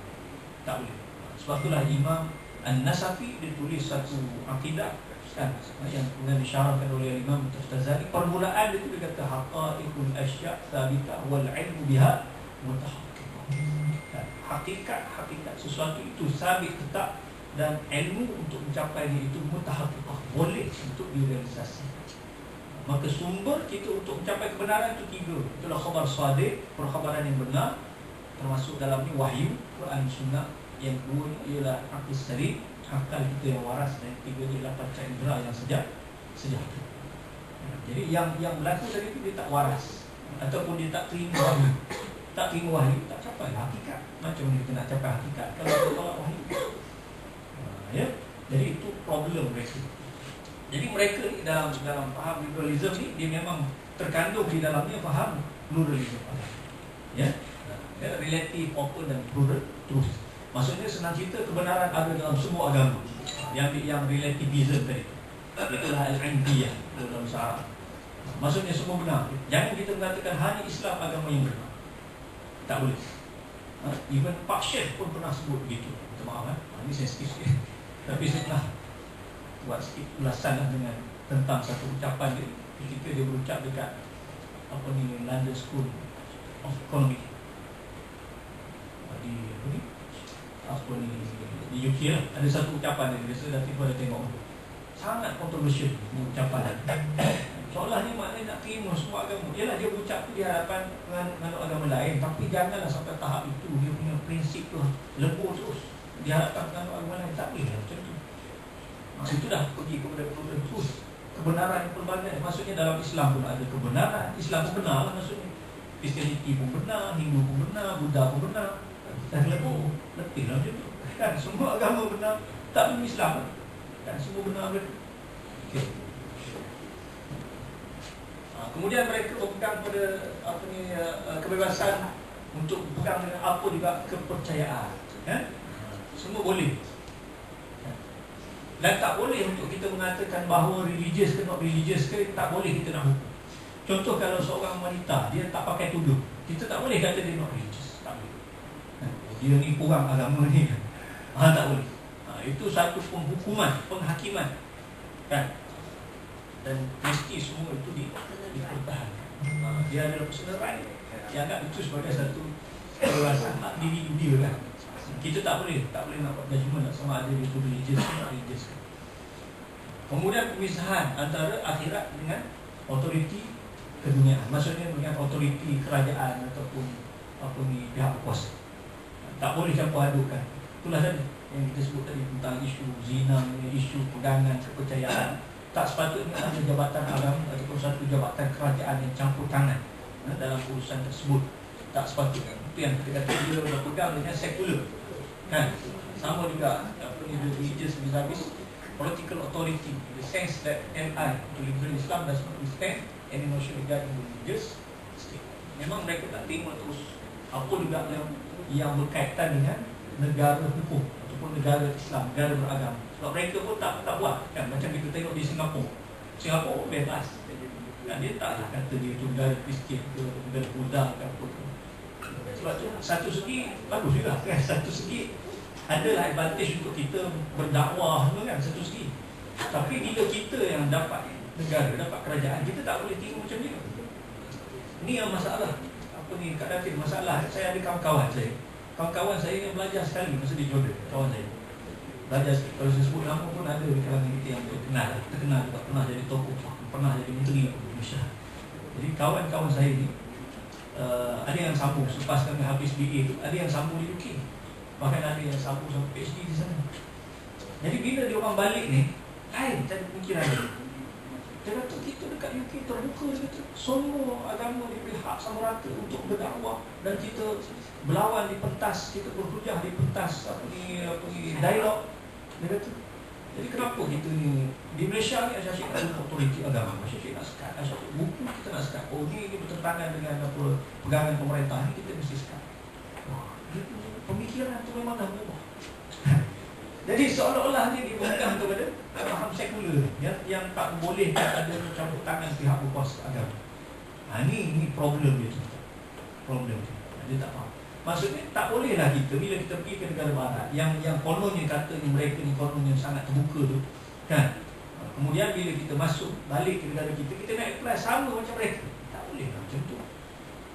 Tak boleh. Sebab itulah Imam An-Nasafi dia tulis satu akidah kan, yang kemudian disyarahkan oleh Imam Taftazani. Permulaan dia tu dia kata haqaiqul asya' thabitah wal ilmu biha mutahaqqiqah. Hakikat sesuatu itu sabit tetap dan ilmu untuk mencapainya itu mutahaqqiqah, boleh untuk direalisasikan. Maka sumber kita untuk mencapai kebenaran itu 3. Itulah khabar sadiq, perkhabaran yang benar, termasuk dalamnya wahyu, Quran, Sunnah. Yang kedua ialah akal salim, akal kita yang waras, dan ketiga ialah panca indera yang sejahtera. Jadi yang berlaku tadi itu dia tak waras, ataupun dia tak terima wahyu. Tak terima wahyu, tak capai hakikat. Macam mana kita nak capai hakikat kalau kita tolak wahyu? Ya? Jadi itu problem mereka. Jadi mereka ni dalam faham liberalism ni, dia memang terkandung di dalamnya faham pluralism. Ya? Relative, open dan plural truth. Maksudnya senang cerita kebenaran ada dalam semua agama. Yang relativism tadi, itulah al-indiyah dalam bahasa Arab. Maksudnya semua benar. Jangan kita mengatakan hanya Islam agama yang benar. Tak boleh. Even Pak Syekh pun pernah sebut begitu. Minta maaf ini sensitif sikit. Tapi saya pernah buat sikit ulasan dengan tentang satu ucapan dia ketika dia berucap dekat London School of Economics di UK lah. Ada satu ucapan dia, biasa dah tiba-tiba tengok, sangat kontroversial ucapan. Seolah ni maknanya nak terima semua agama. Yalah, dia berucap tu di hadapan dengan agama lain, tapi janganlah sampai tahap itu. Dia punya prinsip tu lebur terus di hadapan dengan agama lain. Tak boleh macam tu. Itu dah pergi kepada terus kebenaran yang pelbagai. Maksudnya dalam Islam pun ada kebenaran. Islam pun benar lah maksudnya. Kristianiti pun benar, Hindu pun benar, Buddha pun benar. Dan lebur, letih lah macam tu kan, semua agama benar, tak benar Islam kan, semua benar benar. Okay. Kemudian mereka berpegang pada kebebasan untuk berpegang dengan apa juga kepercayaan kan? Semua boleh. Dan tak boleh untuk kita mengatakan bahawa religious ke not religious ke, tak boleh kita nak hukum. Contoh kalau seorang wanita dia tak pakai tudung, kita tak boleh kata dia not religious. Tak boleh. Dia ni kurang agama ni. Tak boleh. Itu satu penghukuman, penghakiman kan. Dan mesti semua itu dipertahankan. Dia adalah personal right. Dia anggap itu sebagai satu kebebasan hak individu dia kan. Kita tak boleh nak buat judgement sama ada itu religious atau religious. Kemudian pemisahan antara akhirat dengan otoriti keduniaan. Maksudnya dengan otoriti kerajaan ataupun pihak berkuasa. Tak boleh campur adukkan. Itulah tadi yang kita sebut tadi tentang isu zina, isu pegangan kepercayaan. Tak sepatutnya ada jabatan agama ataupun satu jabatan kerajaan yang campur tangan dalam urusan tersebut. Tak sepatutnya. Itu yang kita kata dia berpegang dengan sekular kan. Sama juga religious vis-a-vis political authority, in the sense that MI to liberal Islam does not withstand any notion regarding religious state. Memang mereka tak terima terus apa juga yang berkaitan dengan negara hukum ataupun negara Islam, negara beragama. Sebab mereka pun tak buat kan, macam kita tengok di Singapura bebas kan, dia taklah kata dia tu negara Kristian ke negara Buddha ke apa ke. Sebab tu satu segi bagus juga kan, satu segi adalah advantage untuk kita berdakwah tu kan, satu segi. Tapi bila kita yang dapat negara, dapat kerajaan, kita tak boleh tengok macam ni. Ni yang masalah. Kak Datin, masalah saya ada kawan-kawan saya yang belajar sekali masa di Jordan, kawan saya belajar sekali. Kalau saya sebut nama pun ada di kalangan kita yang terkenal juga, pernah jadi tokoh, pernah jadi menteri Malaysia. Jadi kawan-kawan saya ni ada yang sambung selepas kami habis BA tu, ada yang sambung di UK. Bahkan ada yang sambung sampai PhD di sana. Jadi bila dia orang balik ni, lain cara pemikiran dia. Dia kata kita dekat UK terbuka, dia kata semua agama diberi hak sama rata untuk berdakwah, dan kita berlawan di pentas, kita berhujah di pentas apa ni dialog. Dia kata, jadi kenapa kita ni di Malaysia ni asyik nak otoriti agama, asyik nak sekat, asyik buku kita nak sekat. Oh ni bertentangan dengan apa pegangan pemerintah ni, kita mesti sekat. Wah, pemikiran tu memang dah berubah. Jadi seolah-olah ni dibuka kepada faham sekular yang tak boleh ada campur tangan pihak berkuasa agama. Ini problem dia tu. Problem dia. Dia tak faham. Maksudnya tak bolehlah kita bila kita pergi ke negara barat yang kononnya katanya mereka ni kononnya sangat terbuka tu, kan? Kemudian bila kita masuk balik ke negara kita nak apply sama macam mereka. Tak boleh macam tu.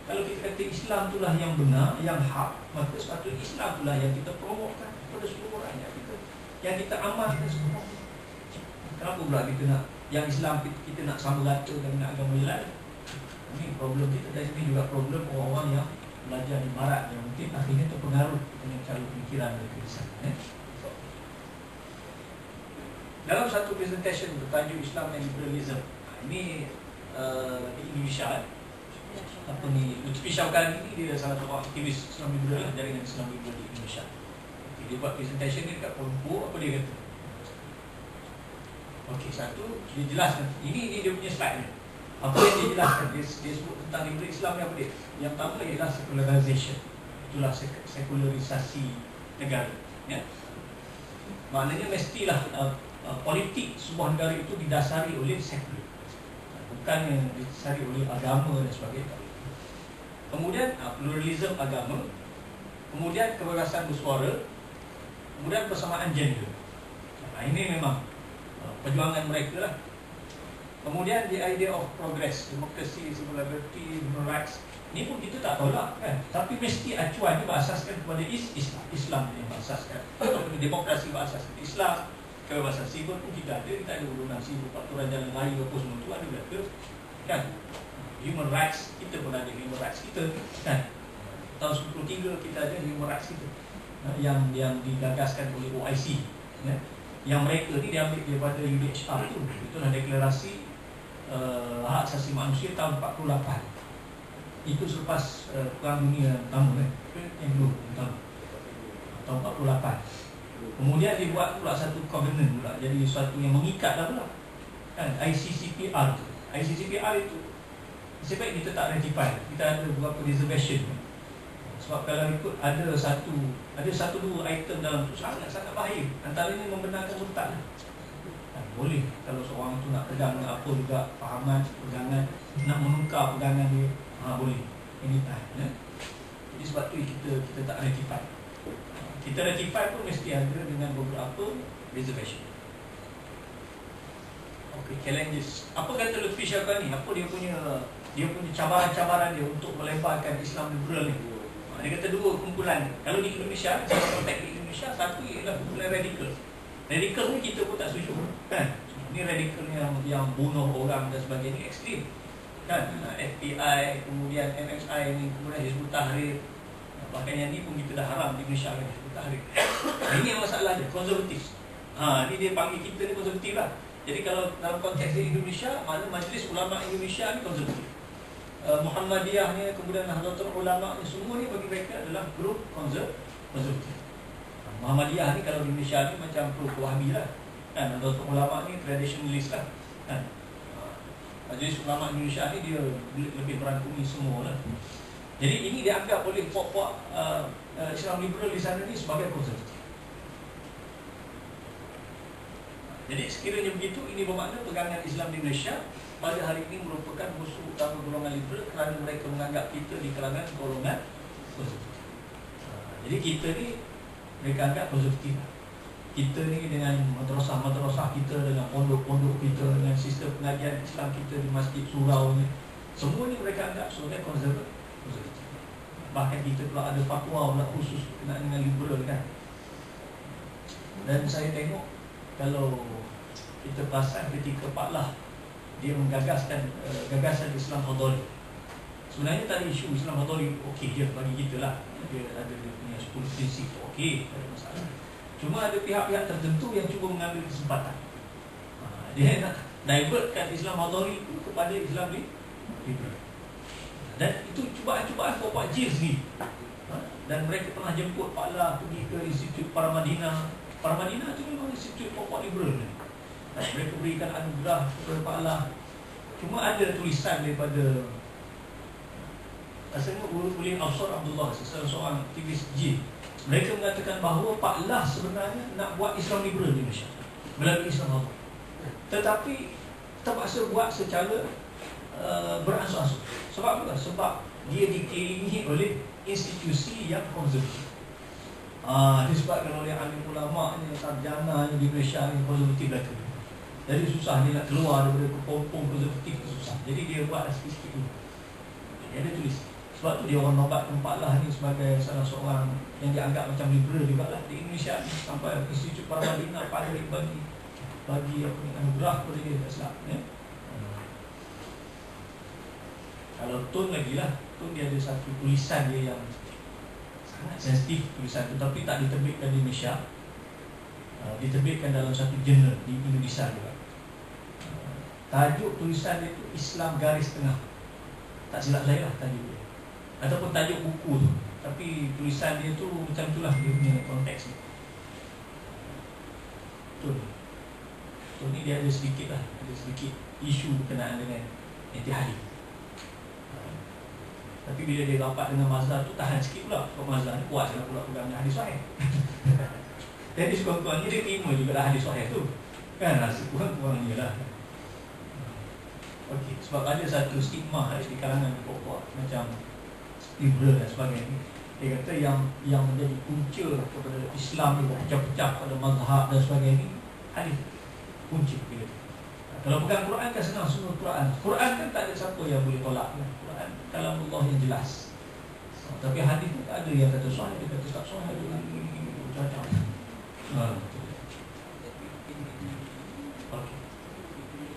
Kalau kita kata Islam itulah yang benar, yang hak, maka sepatutnya Islam itulah yang kita promokan kepada seluruh rakyat kita, yang kita amalkan semua. Kenapa pula kita nak yang Islam kita nak sama rata dengan agama lain? Ini problem kita. Dan ini juga problem orang-orang yang belajar di barat yang mungkin akhirnya terpengaruh dengan cara pemikiran mereka di sana. Dalam satu presentation bertajuk Islam and Liberalism, ini di Indonesia, apa ni, Lutfi Syawkani ini dia salah satu aktivis Islam liberal, jaringan Islam liberal di Indonesia. Dia buat presentation ni dekat Kuala Lumpur. Apa dia kata? Okey, satu dia jelaskan. Ini dia punya slide ni. Apa yang dia jelaskan? Dia sebut tentang liberal Islam ni apa dia? Yang pertama ialah secularization. Itulah sekularisasi negara, ya. Maknanya mestilah politik sebuah negara itu didasari oleh sekular, bukan yang didasari oleh agama dan sebagainya. Kemudian pluralism agama, kemudian kebebasan bersuara, kemudian persamaan gender. Ini memang perjuangan mereka lah. Kemudian the idea of progress, demokrasi, civil liberty, human rights. Ini pun kita tak tolak, kan? Tapi mesti acuan ini berasaskan kepada Islam yang berasaskan. Demokrasi berasaskan Islam. Kebebasan sivil pun kita ada. Kita ada undang-undang sivil, peraturan jalan raya apa semua itu ada berlaku, kan? Human rights, kita pun ada human rights kita, kan? Tahun 93 kita ada human rights kita, yang digagaskan oleh OIC, ya? Yang mereka ni diambil daripada UDHR tu. Itulah deklarasi hak asasi manusia tahun 48. Itu selepas Perang Dunia Pertama, yang dulu tahun 48. Kemudian dibuat pula satu covenant pula, jadi sesuatu yang mengikat lah pula, kan? ICCPR tu. ICCPR itu sebaik kita tak ratify, kita ada beberapa reservation. Sebab kalau ikut ada satu dua item dalam tu sangat bahaya. Antaranya membenarkan murtad. Boleh kalau seorang tu nak pegang apa juga fahaman, pegangan, nak menukar pegangan dia, boleh. Ini ya? Jadi sebab tu kita tak ratify. Kita ratify pun mesti ada dengan beberapa reservation. Okey, challenges. Apa kata Lutfi Syawkani? Apa dia punya cabaran-cabaran dia untuk melebarkan Islam liberal ni? Dia kata dua kumpulan. Kalau di Indonesia, dalam konteks di Indonesia, satu ialah kumpulan radikal. Radikal ni kita pun tak setuju, kan? Ini radikal yang bunuh orang dan sebagainya, ekstrim, kan? FBI, kemudian MSI ni, kemudian Hizbut Tahrir. Bahkan yang ni pun kita dah haram di Indonesia, kan? Hizbut Tahrir. Ini yang masalah dia, konservatif. Ni dia panggil kita ni konservatif lah. Jadi kalau dalam konteks di Indonesia, mana Majlis Ulama Indonesia ni konservatif. Muhammadiyahnya, kemudian Nahdlatul Ulama ni, semua ni bagi mereka adalah grup konservatif. Muhammadiyah ni kalau di Indonesia ni macam grup Wahabi lah, kan? Nahdlatul Ulama ni traditionalist lah, kan? Majlis Ulama Indonesia ni dia lebih merangkumi semua lah. Jadi ini dianggap oleh puak-puak Islam liberal di sana ni sebagai konservatif. Jadi sekiranya begitu, ini bermakna pegangan Islam di Malaysia pada hari ini merupakan musuh utama golongan liberal kerana mereka menganggap kita di kalangan golongan konservatif. Jadi kita ni mereka anggap konservatif. Kita ni dengan madrasah-madrasah kita, dengan pondok-pondok kita, dengan sistem pengajian Islam kita di masjid surau ni, semua ni mereka anggap sebagai konservatif. Bahkan kita pula ada fatwa pula khusus berkenaan dengan liberal, kan? Dan saya tengok kalau kita perasan ketika Pak Lah dia menggagaskan gagasan Islam Hadari, Sebenarnya tak ada isu Islam Hadawi okey je bagi kita lah. Dia punya 10 prinsip okey, tak ada masalah. Cuma ada pihak-pihak tertentu yang cuba mengambil kesempatan. Dia nak divertkan Islam Hadawi itu kepada Islam liberal. Dan itu cubaan-cubaan Pak Jir sendiri. Dan mereka pernah jemput Pak La pergi ke Institut Paramadina. Paramadina itu memang institut pokok liberal. Mereka berikan anugerah kepada Pak La. Cuma ada tulisan daripada rasanya Ulil Absar Abdullah, seorang aktivis J. Mereka mengatakan bahawa Pak La sebenarnya nak buat Islam liberal di Malaysia melalui Islam Hadawi. Tetapi terpaksa buat secara beransur-ansur. Sebab apa? Sebab dia dikelilingi oleh institusi yang konservatif. Disebabkan oleh alim ulama ni, sarjana di Malaysia ni konservatif lah tu. Jadi susah dia nak keluar daripada kepompong konservatif tu susah. Jadi dia buat sikit-sikit dulu. Dia ada tulis. Sebab tu dia orang nobat Pak La ni sebagai salah seorang yang dianggap macam liberal jugalah di Indonesia ni. Sampai Institut Paramadina paling bagi anugerah kepada dia, tak silap ya. Kalau Tun lagi lah, Tun dia ada satu tulisan dia yang sangat sensitif tulisan tu, tapi tak diterbitkan di Malaysia. Diterbitkan dalam satu jurnal di Indonesia juga. Tajuk tulisan dia tu Islam Garis Tengah. Tak silap saya lah tajuk dia. Ataupun tajuk buku tu. Tapi tulisan dia tu macam itulah dia punya konteks ni. Tun ni dia ada sedikit lah, ada sedikit isu berkenaan dengan Ittihadi. Tapi bila dia rapat dengan Mazhar tu tahan sikit pula. Sebab Mazhar ni kuat sangat pula pegang hadis sahih. Jadi sekurang-kurangnya dia terima juga lah hadis sahih tu. Kan rasa kurang-kurangnya lah. Okey, sebab ada satu stigma di kalangan pokok macam liberal dan sebagainya. Dia kata yang menjadi punca kepada Islam ni pecah-pecah pada mazhab dan sebagainya, hadis punca dia. Kalau pegang Quran kan senang, semua Quran. Quran kan tak ada siapa yang boleh tolak. Quran kalam Allah yang jelas. Tapi hadis tu tak ada yang kata sahih, dia kata tak sahih, ada macam-macam. Okey.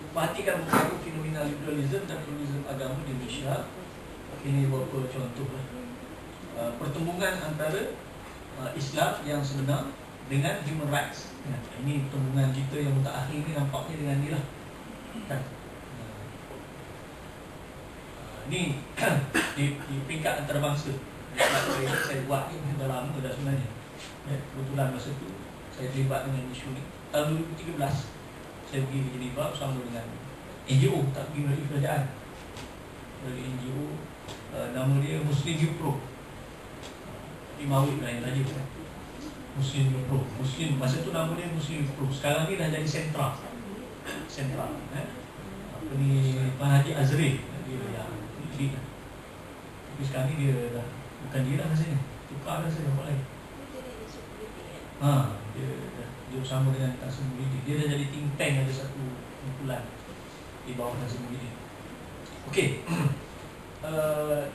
Perhatikan berlaku fenomena liberalism dan pluralism agama di Malaysia. Ini beberapa contoh lah. Pertembungan antara Islam yang sebenar dengan human rights. Ini pertembungan kita yang mutakhir ni nampaknya dengan ni lah. Kan? Ni di peringkat antarabangsa. Saya buat ni dah lama dah sebenarnya. Kebetulan masa tu saya terlibat dengan isu ni. Tahun 2013 saya pergi ke Geneva bersama dengan NGO, tak pergi melalui kerajaan. Dari NGO, nama dia Muslim Youth Pro. Imawit lah yang tajuk kan. Muslim Youth Pro. Muslim, masa tu nama dia Muslim Youth Pro. Sekarang ni dah jadi sentra. Apa ni, Tuan Haji Azri dia yang lead. Tapi sekarang ni dia dah, bukan dia lah rasanya, tukar rasa dah buat lain. Dia bersama dengan Tan Sri Muhyiddin. Dia dah jadi think tank, ada satu kumpulan di bawah Tan Sri Muhyiddin. Okey.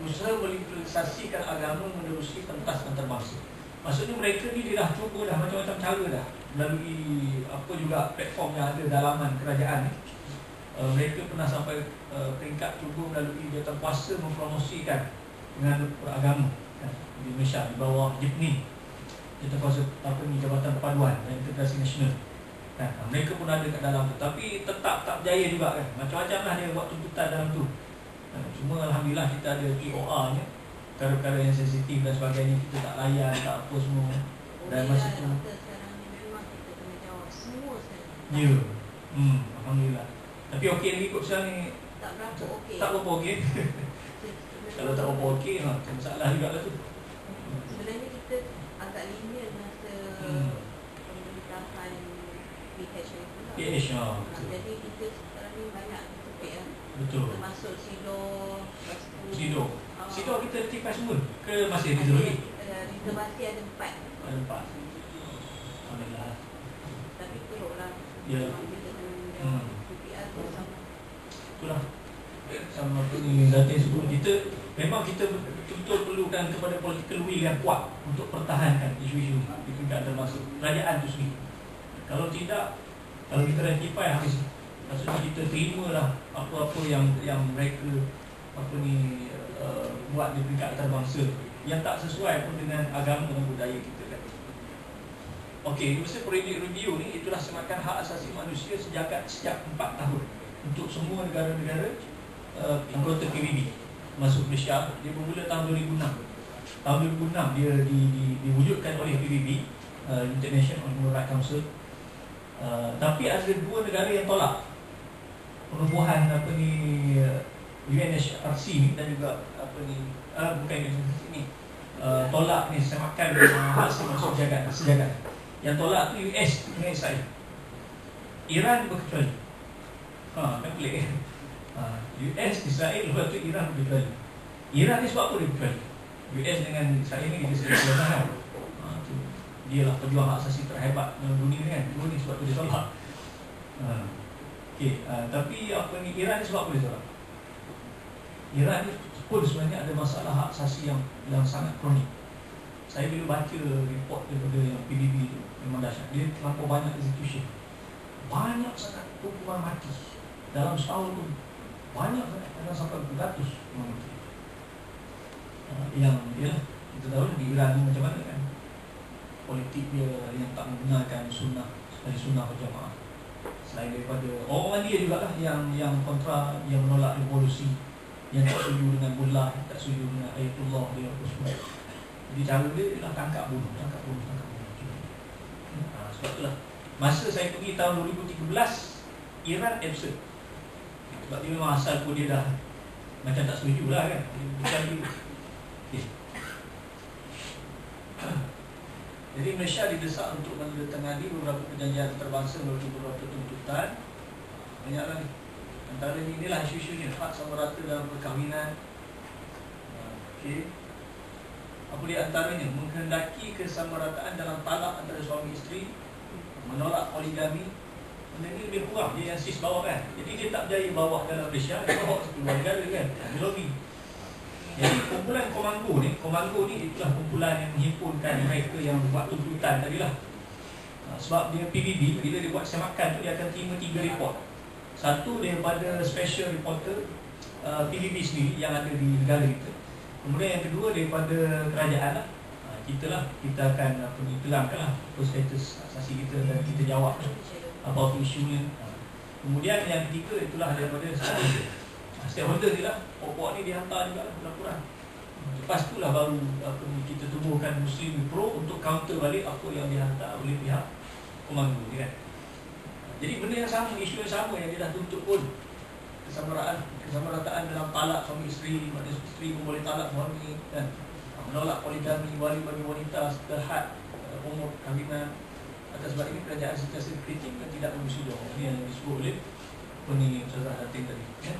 Usaha meliberalisasikan agama menerusi pentas antarabangsa. Maksudnya mereka ni dia dah cuba dah macam-macam cara dah melalui apa juga platform yang ada dalaman kerajaan ni. Mereka pernah sampai peringkat cuba melalui jawatankuasa mempromosikan dengan beragama di Malaysia di bawah JIPNI, jawatankuasa apa ni, Jabatan Perpaduan dan Integrasi Nasional. Mereka pun ada kat dalam tu, tapi tetap tak berjaya juga kan. Macam-macam lah dia buat tuntutan dalam tu. Cuma alhamdulillah kita ada TOR nya, perkara-perkara yang sensitif dan sebagainya kita tak layan, tak apa semua. Dan masa tu ya, alhamdulillah. Tapi okey lagi kot sekarang ni. Tak berapa okey. Tak berapa okey. Kalau tak berapa okey, masalah juga lah tu. Sebenarnya kita agak linear masa pemerintahan PH itu lah. PH, betul. Jadi kita sekarang ni banyak topik kan. Betul. Termasuk SIDO. SIDO kita rectify semua ke masih ada lagi? Kita masih ada 4. Ada 4. Alhamdulillah. Tapi teruklah. Ya. Kita tanggungjawab PPR tu sama. Itulah. Sama apa ni Datin sebut, kita memang kita betul-betul perlukan kepada political will yang kuat untuk pertahankan isu-isu di tingkat antarabangsa kerajaan itu sendiri. Kalau tidak, kalau kita rectify habis. Maksudnya kita terimalah apa-apa yang mereka buat di peringkat antarabangsa yang tak sesuai pun dengan agama dan budaya kita kan. Okey, University Periodic Review ni itulah semakan hak asasi manusia sejak 4 tahun untuk semua negara-negara anggota PBB masuk Malaysia. Dia bermula tahun 2006. Tahun 2006 dia diwujudkan oleh PBB, International Human Rights Council. Tapi ada 2 negara yang tolak penubuhan UNHRC ni dan juga bukan UNHRC ni, tolak ni semakan hak asasi manusia sejagat. Yang tolak tu US dengan Israel. Iran berkecuali. Kan pelik kan? US, Israel, lepas tu Iran berkecuali. Iran ni sebab apa dia berkecuali? US dengan Israel ni dia sedang berlawanan. Dia lah pejuang hak asasi terhebat dalam dunia kan. Dua ni sebab tu dia tolak. Tapi Iran ni sebab apa dia tolak? Iran ni pun sebenarnya ada masalah hak asasi yang sangat kronik. Saya bila baca report daripada yang PBB tu memang dahsyat. Dia terlampau banyak execution. Banyak sangat hukuman mati. Dalam setahun tu banyak sangat, kadang sampai beratus hukuman mati. Yang kita tahu di Iran ni macam mana kan, politik dia yang tak menggunakan sunnah berjamaah. Selain daripada orang dia jugalah yang kontra, yang menolak revolusi, yang tak setuju dengan mullah, tak setuju dengan ayatullah dia apa semua. Jadi cara dia ialah tangkap bunuh. Sebab itulah masa saya pergi tahun 2013, Iran absent. Sebab dia memang asal pun dia dah macam tak setuju lah kan. Bukan dia. Jadi Malaysia didesak untuk menandatangani beberapa perjanjian antarabangsa melalui beberapa tuntutan. Banyaklah ni. Antara inilah isu-isu ni, hak sama rata dalam perkahwinan. Apa di antaranya? Menghendaki kesamarataan dalam talak antara suami isteri, menolak poligami. Benda ni lebih kurang, dia yang sis bawah kan. Jadi dia tak berjaya bawah dalam Malaysia, dia bawa ke luar negara kan. Dia lobby. Jadi kumpulan komando ni itulah kumpulan yang menghimpunkan mereka yang buat tuntutan tadilah. Sebab dia PBB, bila dia buat semakan tu dia akan terima 3 report. Satu daripada special reporter PBB sendiri yang ada di negara kita. Kemudian yang kedua daripada kerajaan lah. Kita akan terangkan lah apa status asasi kita dan kita jawab apa isunya. Kemudian yang ketiga itulah daripada stakeholder dia lah. Pokok ni dihantar juga lah laporan. Lepas itulah baru kita tubuhkan Muslim Pro untuk counter balik apa yang dihantar oleh pihak komando ni kan. Jadi benda yang sama, isu yang sama yang dia dah tuntut pun, kesamarataan dalam talak suami isteri, maknanya isteri pun boleh talak suami kan. Menolak poligami, wali bagi wanita terhad umur kahwinan. Atas sebab ini kerajaan sentiasa kritik dan tidak bersetuju. Ini yang disebut oleh Ustazah Hatim tadi ya.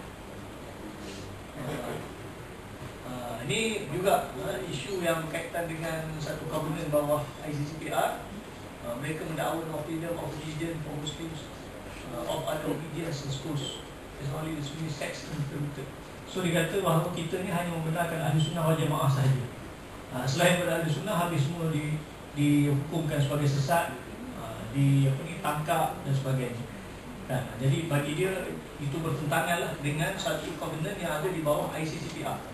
Ini juga isu yang berkaitan dengan satu kovenant bawah ICCPR. Mereka mendakwa no freedom of religion for Muslims of other obedience in schools is only sex interrupted. So dia kata bahawa kita ni hanya membenarkan ahli sunnah wal jamaah sahaja. Selain daripada ahli sunnah, habis semua dihukumkan sebagai sesat, ditangkap dan sebagainya kan. Jadi bagi dia itu bertentanganlah dengan satu kovenant yang ada di bawah ICCPR.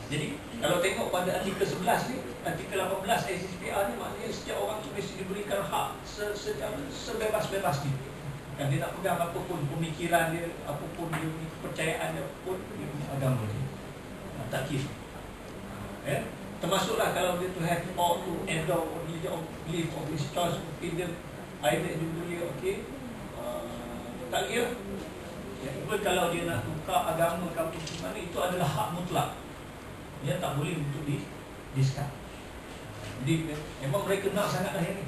Jadi kalau tengok pada artikel 11 ni, artikel 18 ICCPR ni maknanya setiap orang tu mesti diberikan hak secara sebebas-bebasnya. Dan dia tak pegang apapun pemikiran dia, apapun dia punya kepercayaan dia, apapun dia punya agama dia. Tak kira. Termasuklah kalau dia tu have power to endow religion of belief of his choice of freedom, either individually okay, tak kira. Even kalau dia nak tukar agama ke apa mana, itu adalah hak mutlak. Dia tak boleh untuk di-discard. Jadi memang mereka nak sangatlah yang ni.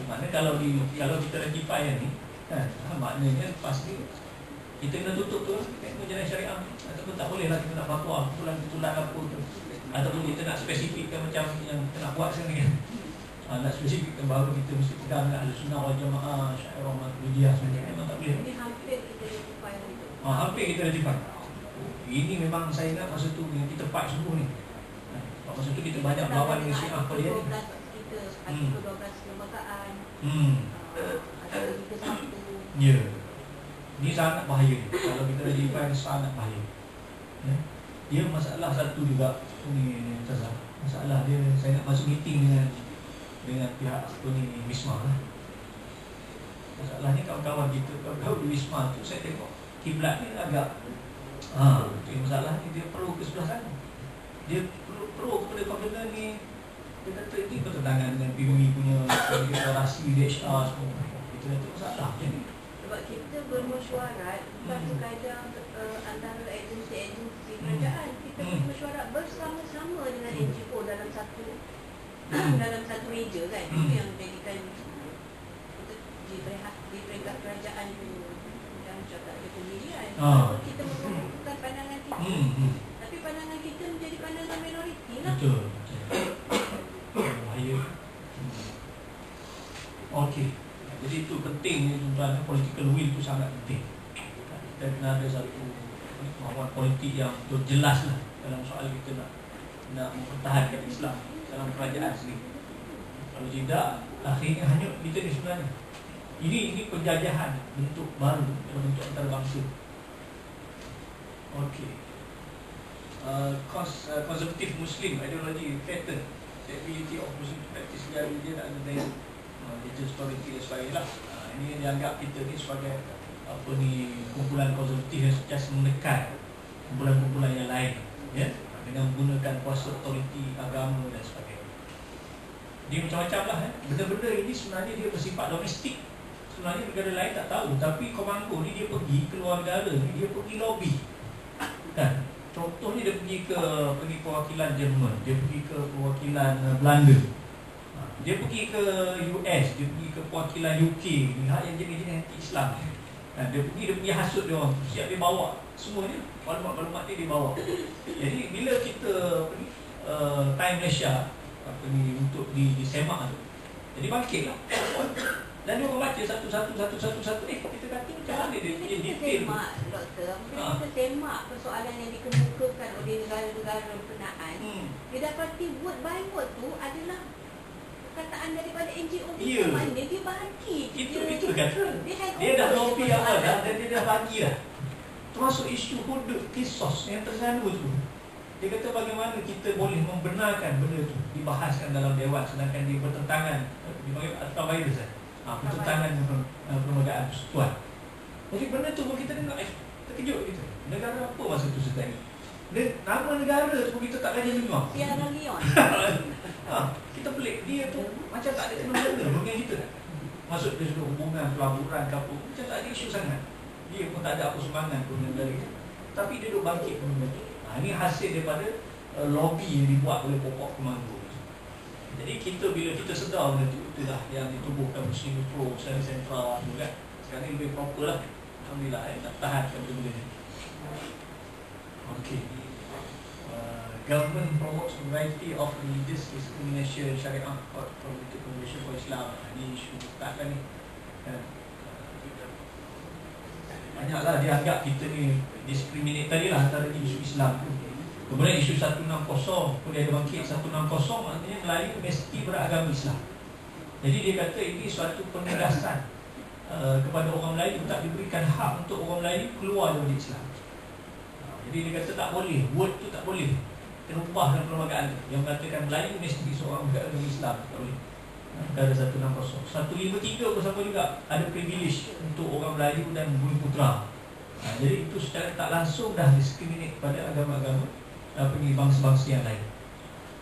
Maknanya kalau kita rectify yang ni kan, maknanya pasti kita kena tutup tu penjara syariah. Ataupun tak boleh lah kita nak fatwa tulang apa tu. Ataupun kita nak spesifikkan macam yang kita nak buat sekarang ni kan. Nak spesifikkan baru kita mesti pegang dengan ahli sunnah wal jamaah, syairah maturidiah sebenarnya memang tak boleh. Ini hampir kita rectify itu. Hampir kita rectify. Ini memang saya ingat masa tu yang kita fight sungguh ni. Masa tu kita banyak melawan dengan Syiah apa dia ni. Kita artikel 12 kelembagaan. Artikel 1. Ya. Ini sangat bahaya. Kalau kita rectify sangat bahaya. ya. Dia masalah satu juga ni Tazah. Masalah dia, saya nak masuk meeting dengan pihak apa ni Wisma lah. Masalahnya kawan-kawan kita, kawan-kawan di Wisma tu saya tengok kiblat ni agak masalah ni dia perlu ke sebelah sana. Dia perlu kepada kawan ni. Dia kata ini bertentangan dengan PBB punya deklarasi DHR semua. Itu masalah je ni. Sebab kita bermesyuarat bukan sekadar antara agensi-agensi kerajaan. Kita bermesyuarat bersama-sama dengan NGO dalam satu meja kan. Itu yang menjadikan di peringkat kerajaan itu yang cakap dia pendirian. Kita mengumumkan pandangan kita. Tapi pandangan kita menjadi pandangan minoriti lah. Betul. Bahaya. Okey. Jadi itu penting ni tuan-tuan, political will itu sangat penting. Kita kena ada satu kemahuan politik yang betul jelas lah dalam soal kita nak mempertahankan Islam dalam kerajaan sendiri. Kalau tidak, akhirnya hanyut kita ni sebenarnya. Ini penjajahan bentuk baru dalam bentuk antarabangsa. Okey. Konservatif Muslim ideology pattern ability of Muslim to practice their religion and then religious authority dan sebagainya lah. Ini dianggap kita ni sebagai apa ni kumpulan konservatif yang sentiasa menekan kumpulan-kumpulan yang lain, ya, dengan menggunakan kuasa autoriti agama dan sebagainya. Dia macam-macam lah, benda-benda ini sebenarnya dia bersifat domestik. Sebenarnya negara lain tak tahu, tapi Komando ni dia pergi keluar negara ni, dia pergi lobby kan. Contohnya dia pergi perwakilan Jerman, dia pergi ke perwakilan Belanda, dia pergi ke US, dia pergi ke perwakilan UK, pihak yang jenis-jenis anti-Islam. Dia pergi hasut dia orang, siap dia bawa semuanya, maklumat-maklumat dia bawa. Jadi bila kita Time Malaysia untuk disemak tu, jadi bangkitlah. Dan dia orang baca satu-satu. Kita kata macam mana dia punya detail. Semak, Doktor. Kita semak persoalan yang dikemukakan oleh negara-negara berkenaan. Dia dapati word by word tu adalah perkataan daripada NGO. Ya. Mana dia bagi. Itu kata. Dia dah lobby awal dah dan dia dah bagi dah. Termasuk isu hudud kisos yang terselalu tu. Dia kata bagaimana kita boleh membenarkan benda tu dibahaskan dalam dewan sedangkan dia bertentangan atau virus pertentangan perlembagaan persekutuan. Jadi benda tu pun kita dengar terkejut kita. Negara apa masa tu sebenarnya? Nama negara tu pun kita tak kaji dengar. Sierra Leone. Kita pelik dia tu macam tak ada kena-mena dengan kita. Masuk dia sudah hubungan pelaburan ke apa, macam tak ada isu sangat. Dia pun tak ada apa sumbangan pun negara kita. Tapi dia duk bangkit benda tu. Ini hasil daripada lobby yang dibuat oleh pokok Komando. Jadi kita bila kita sedar benda tu, itulah yang ditubuhkan Muslim Pro, Muslim Sentral tu kan. Sekarang ni lebih proper lah. Alhamdulillah, nak tahankan benda ni. Okey. Government promotes variety of religious discrimination syariah promoted convention for Islam. Ini isu takkan ni. Banyaklah dia anggap kita ni discriminatory lah antara isu Islam tu. Kemudian isu 160 pun dia ada bangkit. 160 maknanya Melayu mesti beragama Islam. Jadi dia kata ini suatu penegasan kepada orang Melayu, tak diberikan hak untuk orang Melayu keluar dari Islam. Jadi dia kata tak boleh, word tu tak boleh, kena ubah dalam perlembagaan tu yang mengatakan Melayu mesti seorang beragama Islam. Tak boleh. Ada 160. 153 pun sama juga, ada privilege untuk orang Melayu dan bumi putra. Jadi itu secara tak langsung dah diskriminate pada agama-agama bangsa-bangsa yang lain.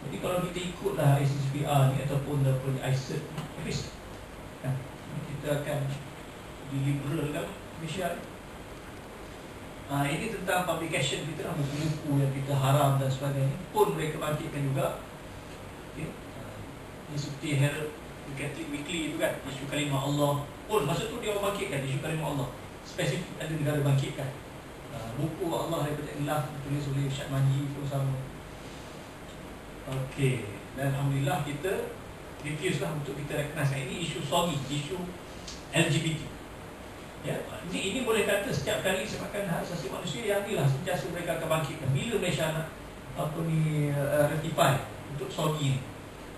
Jadi kalau kita ikutlah ICCPR ni ataupun daripada ICET, habis kita akan deliberal dalam Malaysia. Ini tentang publication kita lah, buku-buku yang kita haram dan sebagainya pun mereka bangkitkan juga. Okay. Ini seperti Herald Catholic Weekly itu kan, isu kalimah Allah pun masa tu dia orang bangkitkan isu kalimah Allah. Spesifik ada negara bangkitkan. Buku Allah daripada Ilaf ditulis oleh Syed Manji pun sama. Okey, dan Alhamdulillah kita refuse lah untuk kita recognize ini isu sogi, isu LGBT. Ya, ini boleh kata setiap kali semakan hak asasi manusia yang inilah sentiasa mereka akan bangkitkan. Bila Malaysia nak ratify untuk sogi ni,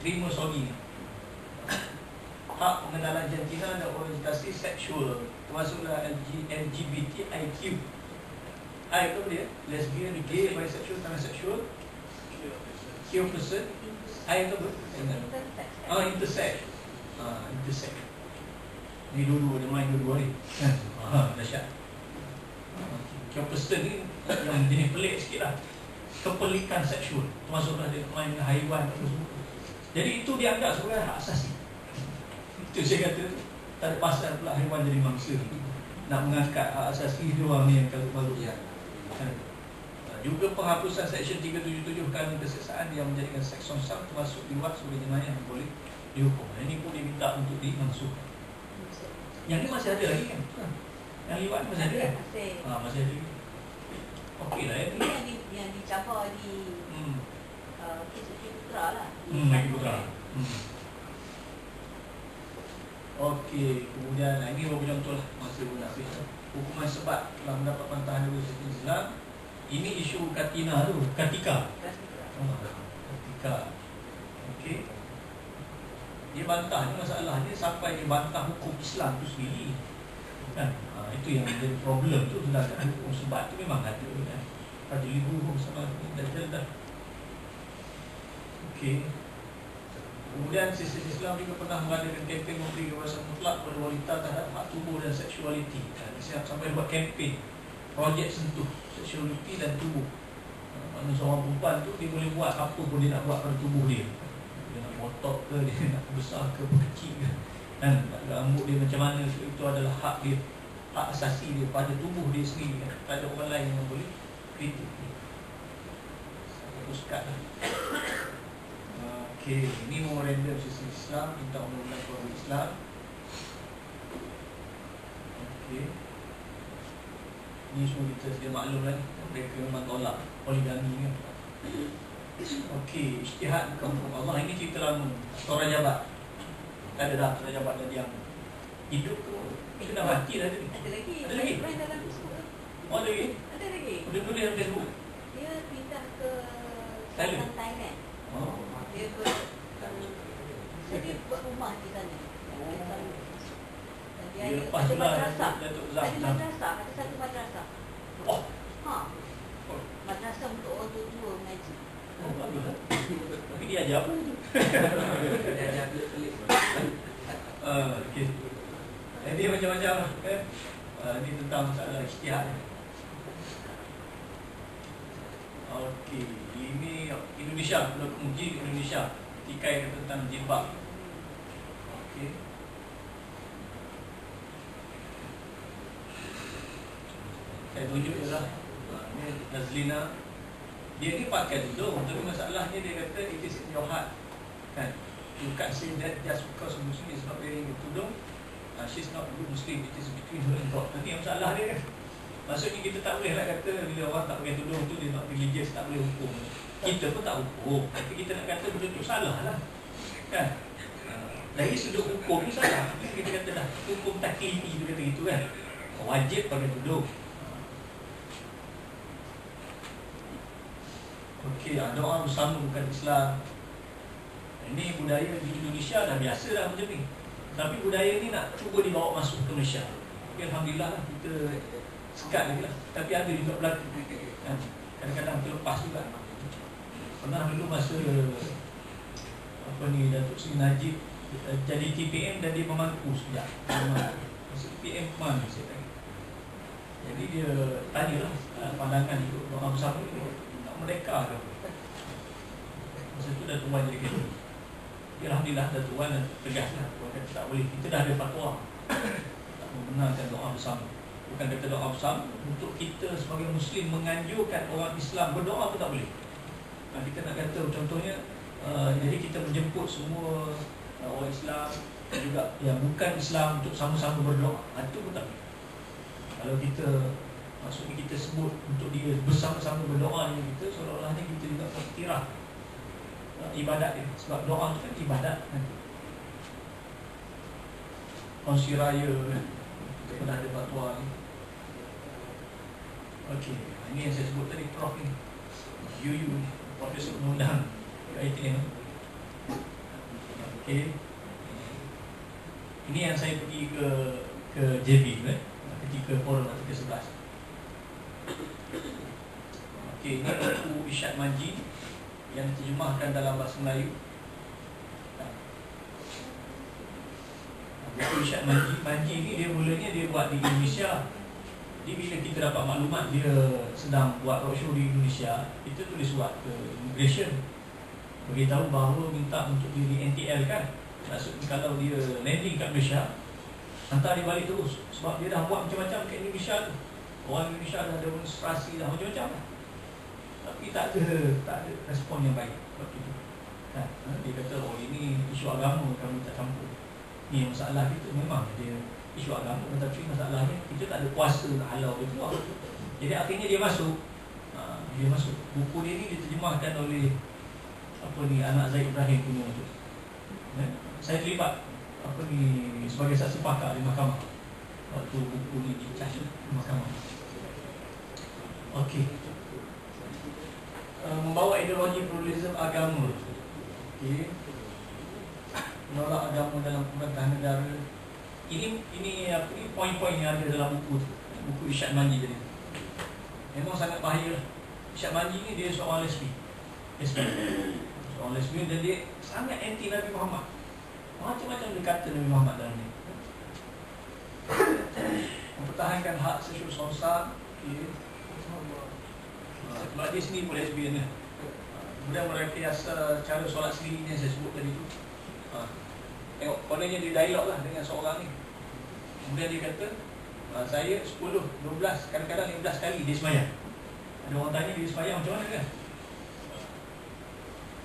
terima sogi ni, hak pengenalan jantina dan orientasi seksual, termasuklah LGBTIQ. I tu dia, lesbian, gay, bisexual, transsexual, queer person. I tu apa? Intersex. Intersex. Ni dua-dua, dia main dua-dua ni. Dahsyat. Queer person ni yang jenis pelik sikit lah. Kepelikan seksual, termasuklah dia main dengan haiwan apa semua. Jadi itu dianggap sebagai hak asasi. Itu saya kata, tak ada pasal pula haiwan jadi mangsa. Nak mengangkat hak asasi dia orang ni yang kalau baru. Juga penghapusan Seksyen 377 Kanun Keseksaan yang menjadikan seks sonsam termasuk liwat sebagai jenayah yang boleh dihukum. Ini pun diminta untuk dimansuhkan. Yang ni masih ada lagi kan? Yang liwat masih ada kan? Masih ada lagi. Okey lah ya. Ini yang dicabar di kes Bukit Putra lah. Bukit Putra. Okey, kemudian ini beberapa contoh lah masa pun nak habis. Hukuman sebat telah mendapat bantahan dari Syekhul Islam. Ini isu Katina tu, Katika. Okey. Dia bantah ni masalahnya sampai dia bantah hukum Islam tu sendiri. Kan? Itu yang menjadi problem tu. Sedangkan hukum sebat tu memang ada kan. Pada ibu hukum sama dah. Okey. Kemudian sistem Islam juga pernah mengadakan kempen memberi kebebasan mutlak kepada wanita terhadap hak tubuh dan seksualiti. Siap sampai buat kempen projek sentuh seksualiti dan tubuh. Mana seorang perempuan tu dia boleh buat apa pun dia nak buat pada tubuh dia. Dia nak botok ke, dia nak besar ke, kecil ke, kan, rambut dia macam mana, itu adalah hak dia, hak asasi dia pada tubuh dia sendiri kan. Tak ada orang lain yang boleh kritik dia. Saya teruskan lah. Okey, ini memorandum sistem Islam tentang undang-undang keluarga Islam. Okey. Ini semua kita sedia maklum lah ni. Mereka memang tolak poligami ni. Okey, ijtihad bukan hukum Allah. Ini cerita lama. Seorang jabat. Tak ada dah, seorang jabat dah diam. Hidup ke? Kita dah mati dah tadi. Ada lagi. Ada lagi? Main dalam Facebook. Oh, ada lagi? Ada lagi. Dia tulis dalam Facebook. Dia pindah ke Thailand? Thailand. Oh. Dia buat rumah di sana. Dia lepas ada tu lah madrasah. Datuk Ada Zam. madrasah, ada satu madrasah. Oh. Madrasah untuk orang tua mengaji. Oh, bagus lah. Tapi dia ajar apa tu? Dia ajar pelik-pelik. Okey. Dia macam-macam lah kan. Ini tentang masalah ijtihad. Okey, ini Indonesia, uji Indonesia. Tikai tentang jilbab. Okey. Saya tunjuk je lah. Ini Nazlina. Dia ni pakai tudung, tapi masalahnya dia kata it is in your heart. Kan? You can't say that just because a Muslim is not wearing a tudung, she's not a good Muslim, it is between her and God. Nanti masalah dia kan. Maksudnya kita tak boleh lah kata bila orang tak pakai tudung tu dia not religious, tak boleh hukum. Kita pun tak hukum, tapi kita nak kata betul-betul salah lah. Kan? Dari sudut hukum ni salah. Kita kata dah, hukum taklifi tu kata gitu kan. Wajib pakai tudung. Okey, doa bersama bukan Islam. Ini budaya di Indonesia dah biasa dah macam ni. Tapi budaya ni nak cuba dibawa masuk ke Malaysia. Okay, Alhamdulillah lah, kita sekat lagi lah. Tapi ada juga berlaku. Kadang-kadang terlepas juga. Pernah dulu masa Datuk Seri Najib jadi TPM dan dia pemangku sekejap. Masa TPM pemangku saya tanya. Jadi dia tanyalah pandangan itu doa bersama ni nak merdeka ke. Masa tu Datuk Wan jadi gitu. Alhamdulillah Datuk Wan tegaslah, kata tak boleh. Kita dah ada fatwa tak membenarkan doa bersama. Bukan kata doa bersama, untuk kita sebagai Muslim menganjurkan orang Islam berdoa pun tak boleh. Kita nak kata contohnya jadi kita menjemput semua orang Islam juga yang bukan Islam untuk sama-sama berdoa, itu pun tak boleh. Kalau kita maksudnya kita sebut untuk dia bersama-sama berdoa dengan kita, seolah-olahnya kita juga berkira ibadat dia. Sebab doa itu kan ibadat kan. Kongsi raya kan. Kita pernah ada fatwa ni. Okey, ini yang saya sebut tadi, Prof ni Yuyu ni, Profesor Undang ITM. Okey. Ini yang saya pergi ke JB kan, ketika forum ke-11. Okey, ini buku Irsyad Manji yang diterjemahkan dalam bahasa Melayu. Buku Irsyad Manji. Manji ni dia mulanya dia buat di Indonesia. Jadi bila kita dapat maklumat dia sedang buat roadshow di Indonesia, kita tulis surat ke immigration, beritahu bahawa minta untuk dia di NTL kan. Maksudnya kalau dia landing kat Malaysia, hantar dia balik terus. Sebab dia dah buat macam-macam kat Indonesia tu. Orang Indonesia dah demonstrasi dah macam-macam lah. Tapi tak ada respon yang baik waktu itu. Kan? Dia kata, oh ini isu agama kami tak campur. Ni masalah kita memang dia isu agama, tetapi masalahnya kita tak ada kuasa nak halau dia keluar. Jadi akhirnya dia masuk. Dia masuk. Buku dia ni diterjemahkan oleh anak Zaid Ibrahim punya tu. Saya terlibat sebagai saksi pakar di mahkamah waktu buku ni dicas di mahkamah. Okey. Membawa ideologi pluralisme agama. Okey. Menolak agama dalam pemerintahan negara. Ini poin-poin yang ada dalam buku Irsyad Manji tadi. Memang sangat bahaya. Irsyad Manji ni dia seorang lesbi. Seorang lesbian dan dia sangat anti Nabi Muhammad. Macam-macam dia kata Nabi Muhammad dalam ni. Mempertahankan hak sesiul sonsa. Okay. Sebab dia sendiri pun lesbian ni. Kemudian merekayasa cara solat sendiri yang saya sebut tadi tu. Tengok kononnya dia dialog lah dengan seorang ni. Kemudian dia kata, saya 10, 12, kadang-kadang 15 kali dia sembahyang. Ada orang tanya dia sembahyang macam mana kan?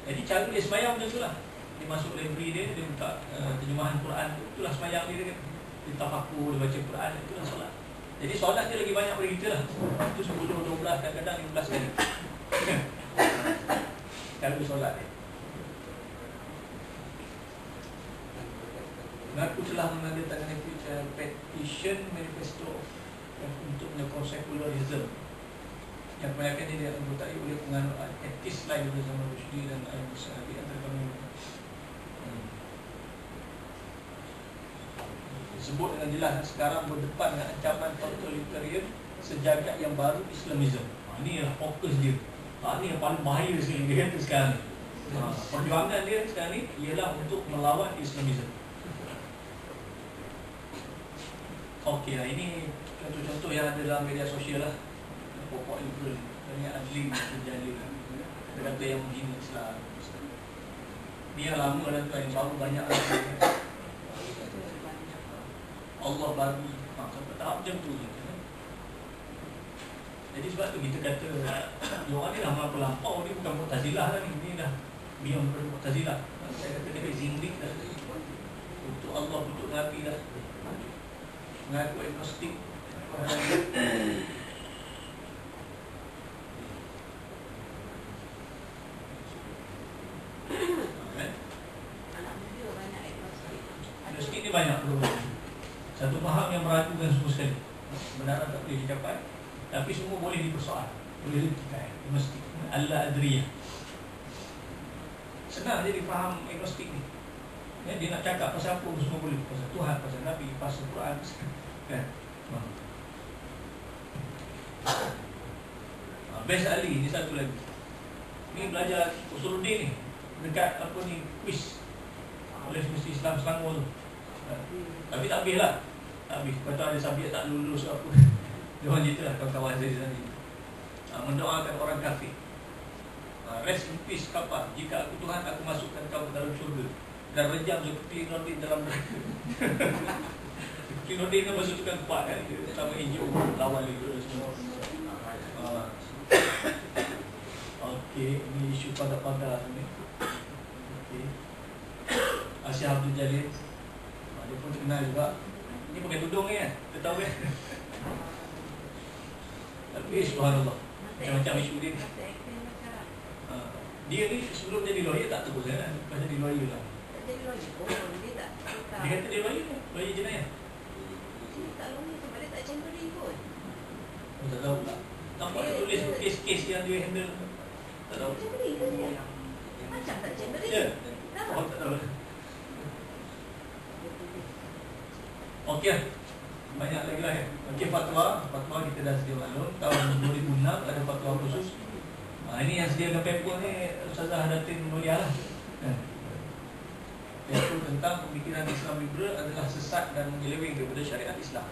Jadi cara dia sembahyang macam tu lah. Dia masuk library dia buka terjemahan Quran tu. Itulah sembahyang dia kan. Dia tafakur, dia baca Quran, itulah solat. Jadi solat dia lagi banyak daripada kita lah. Itu 10, 12, kadang-kadang 15 kali. Cara solat dia. Mengaku telah menandatangani petition manifesto untuk menyokong sekularisme yang kebanyakan dia dianggotai oleh penganut etis lain bersama Rushdie dan Al-Musaadi antara kami. Sebut dengan jelas sekarang berdepan dengan ancaman totalitarian sejagat yang baru Islamism. Ini adalah fokus dia. Ini yang paling bahaya sekali dia kata sekarang ni. Perjuangan dia sekarang ni ialah untuk melawan Islamism. Okey lah, ini contoh-contoh yang ada dalam media sosial lah. Pokok liberal, banyak adli terjadi lah. Dia kata yang menghina Islam. Dia lama dah tu, yang baru banyak lagi. Allah bagi sampai tahap macam tu je. Jadi sebab tu kita kata orang ni dah melampau, dia bukan Mu'tazilah lah ni. Ni dah beyond Mu'tazilah. Saya kata dia zindik dah. Untuk Allah, untuk Nabi dah. Mengaku agnostik. Agnostik ni banyak problem. Satu faham yang meragukan semua sekali. Benar tak boleh dicapai, tapi semua boleh dipersoal, boleh dibuktikan. Agnostik, Allah adriyah. Senang jadi faham agnostik ni. Dia nak cakap pasal apa semua boleh. Pasal Tuhan, pasal Nabi, pasal Quran kan? Best Ali ni satu lagi. Ni belajar Usuluddin ni dekat apa ni quiz oleh Universiti Islam Selangor tu. Tapi tak habis lah. Tak habis. Lepas tu ada subjek tak lulus apa. Dia orang cerita lah kawan-kawan saya tadi. Mendoakan orang kafir. Rest in peace kapal. Jika aku Tuhan, aku masukkan kau ke dalam syurga dan rejam seperti Nordin dalam neraka. Seperti Nordin kan masuk tukang kuat kan, sama NGO lawan dia semua. Okey, ini isu pada ni. Okey. Asyah Abdul Jalil, dia pun terkenal juga. Ini pakai tudung ni kan, kita tahu kan. Tapi subhanallah, macam-macam isu dia ni. Dia ni sebelum jadi lawyer tak terus kan, lepas jadi lawyer lah. Jadi lawyer, dia tak. Dia kata dia lawyer jenayah. Dia tak lawyer sebab dia tak champion pun. Tak tahu tak. Nampak dia tulis kes-kes yang dia handle. Tak tahu. Champion ke dia? Macam tak champion. Ya. Oh, tak tahu. Okey lah. Banyak lagi lah ya. Okey, fatwa kita dah sedia maklum. Tahun 2006 ada fatwa khusus Ini yang sediakan paper ni Ustazah Hadatin Mulia lah. Iaitu tentang pemikiran Islam liberal adalah sesat dan menyeleweng daripada syariat Islam.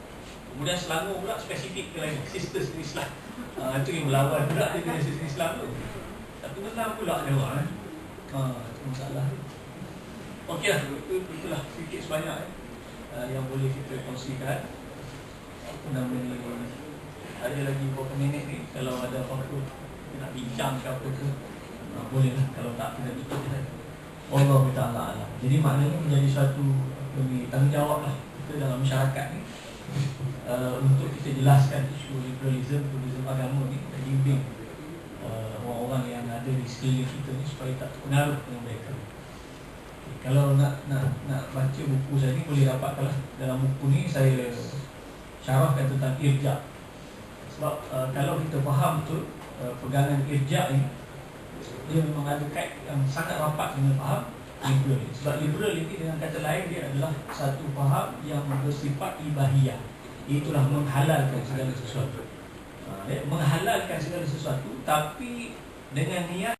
Kemudian Selangor pula spesifik ke lain, sisters Islam. Itu yang melawan pula dengan sistem Islam tu. Tapi menang pula dia orang. Itu masalah. Okey lah, itulah sedikit sebanyak yang boleh kita kongsikan. Apa nama ni, ada lagi beberapa minit ni. Kalau ada apa-apa kita nak bincang ke apa ke, boleh lah. Kalau tak, kita tutup je. Allah Ta'ala alam. Jadi maknanya menjadi satu tanggungjawab lah kita dalam masyarakat ni, untuk kita jelaskan isu liberalism agama ni, kita bimbing orang-orang yang ada di sekeliling kita ni supaya tak terpengaruh dengan mereka. Kalau nak baca buku saya ni, boleh dapatkan lah. Dalam buku ni saya syarahkan tentang irja'. Sebab kalau kita faham betul pegangan irja' ni, dia memang ada kait yang sangat rapat dengan faham liberal. Sebab liberal ini dengan kata lain dia adalah satu faham yang bersifat ibahiyah. Itulah menghalalkan segala sesuatu. Menghalalkan segala sesuatu tapi dengan niat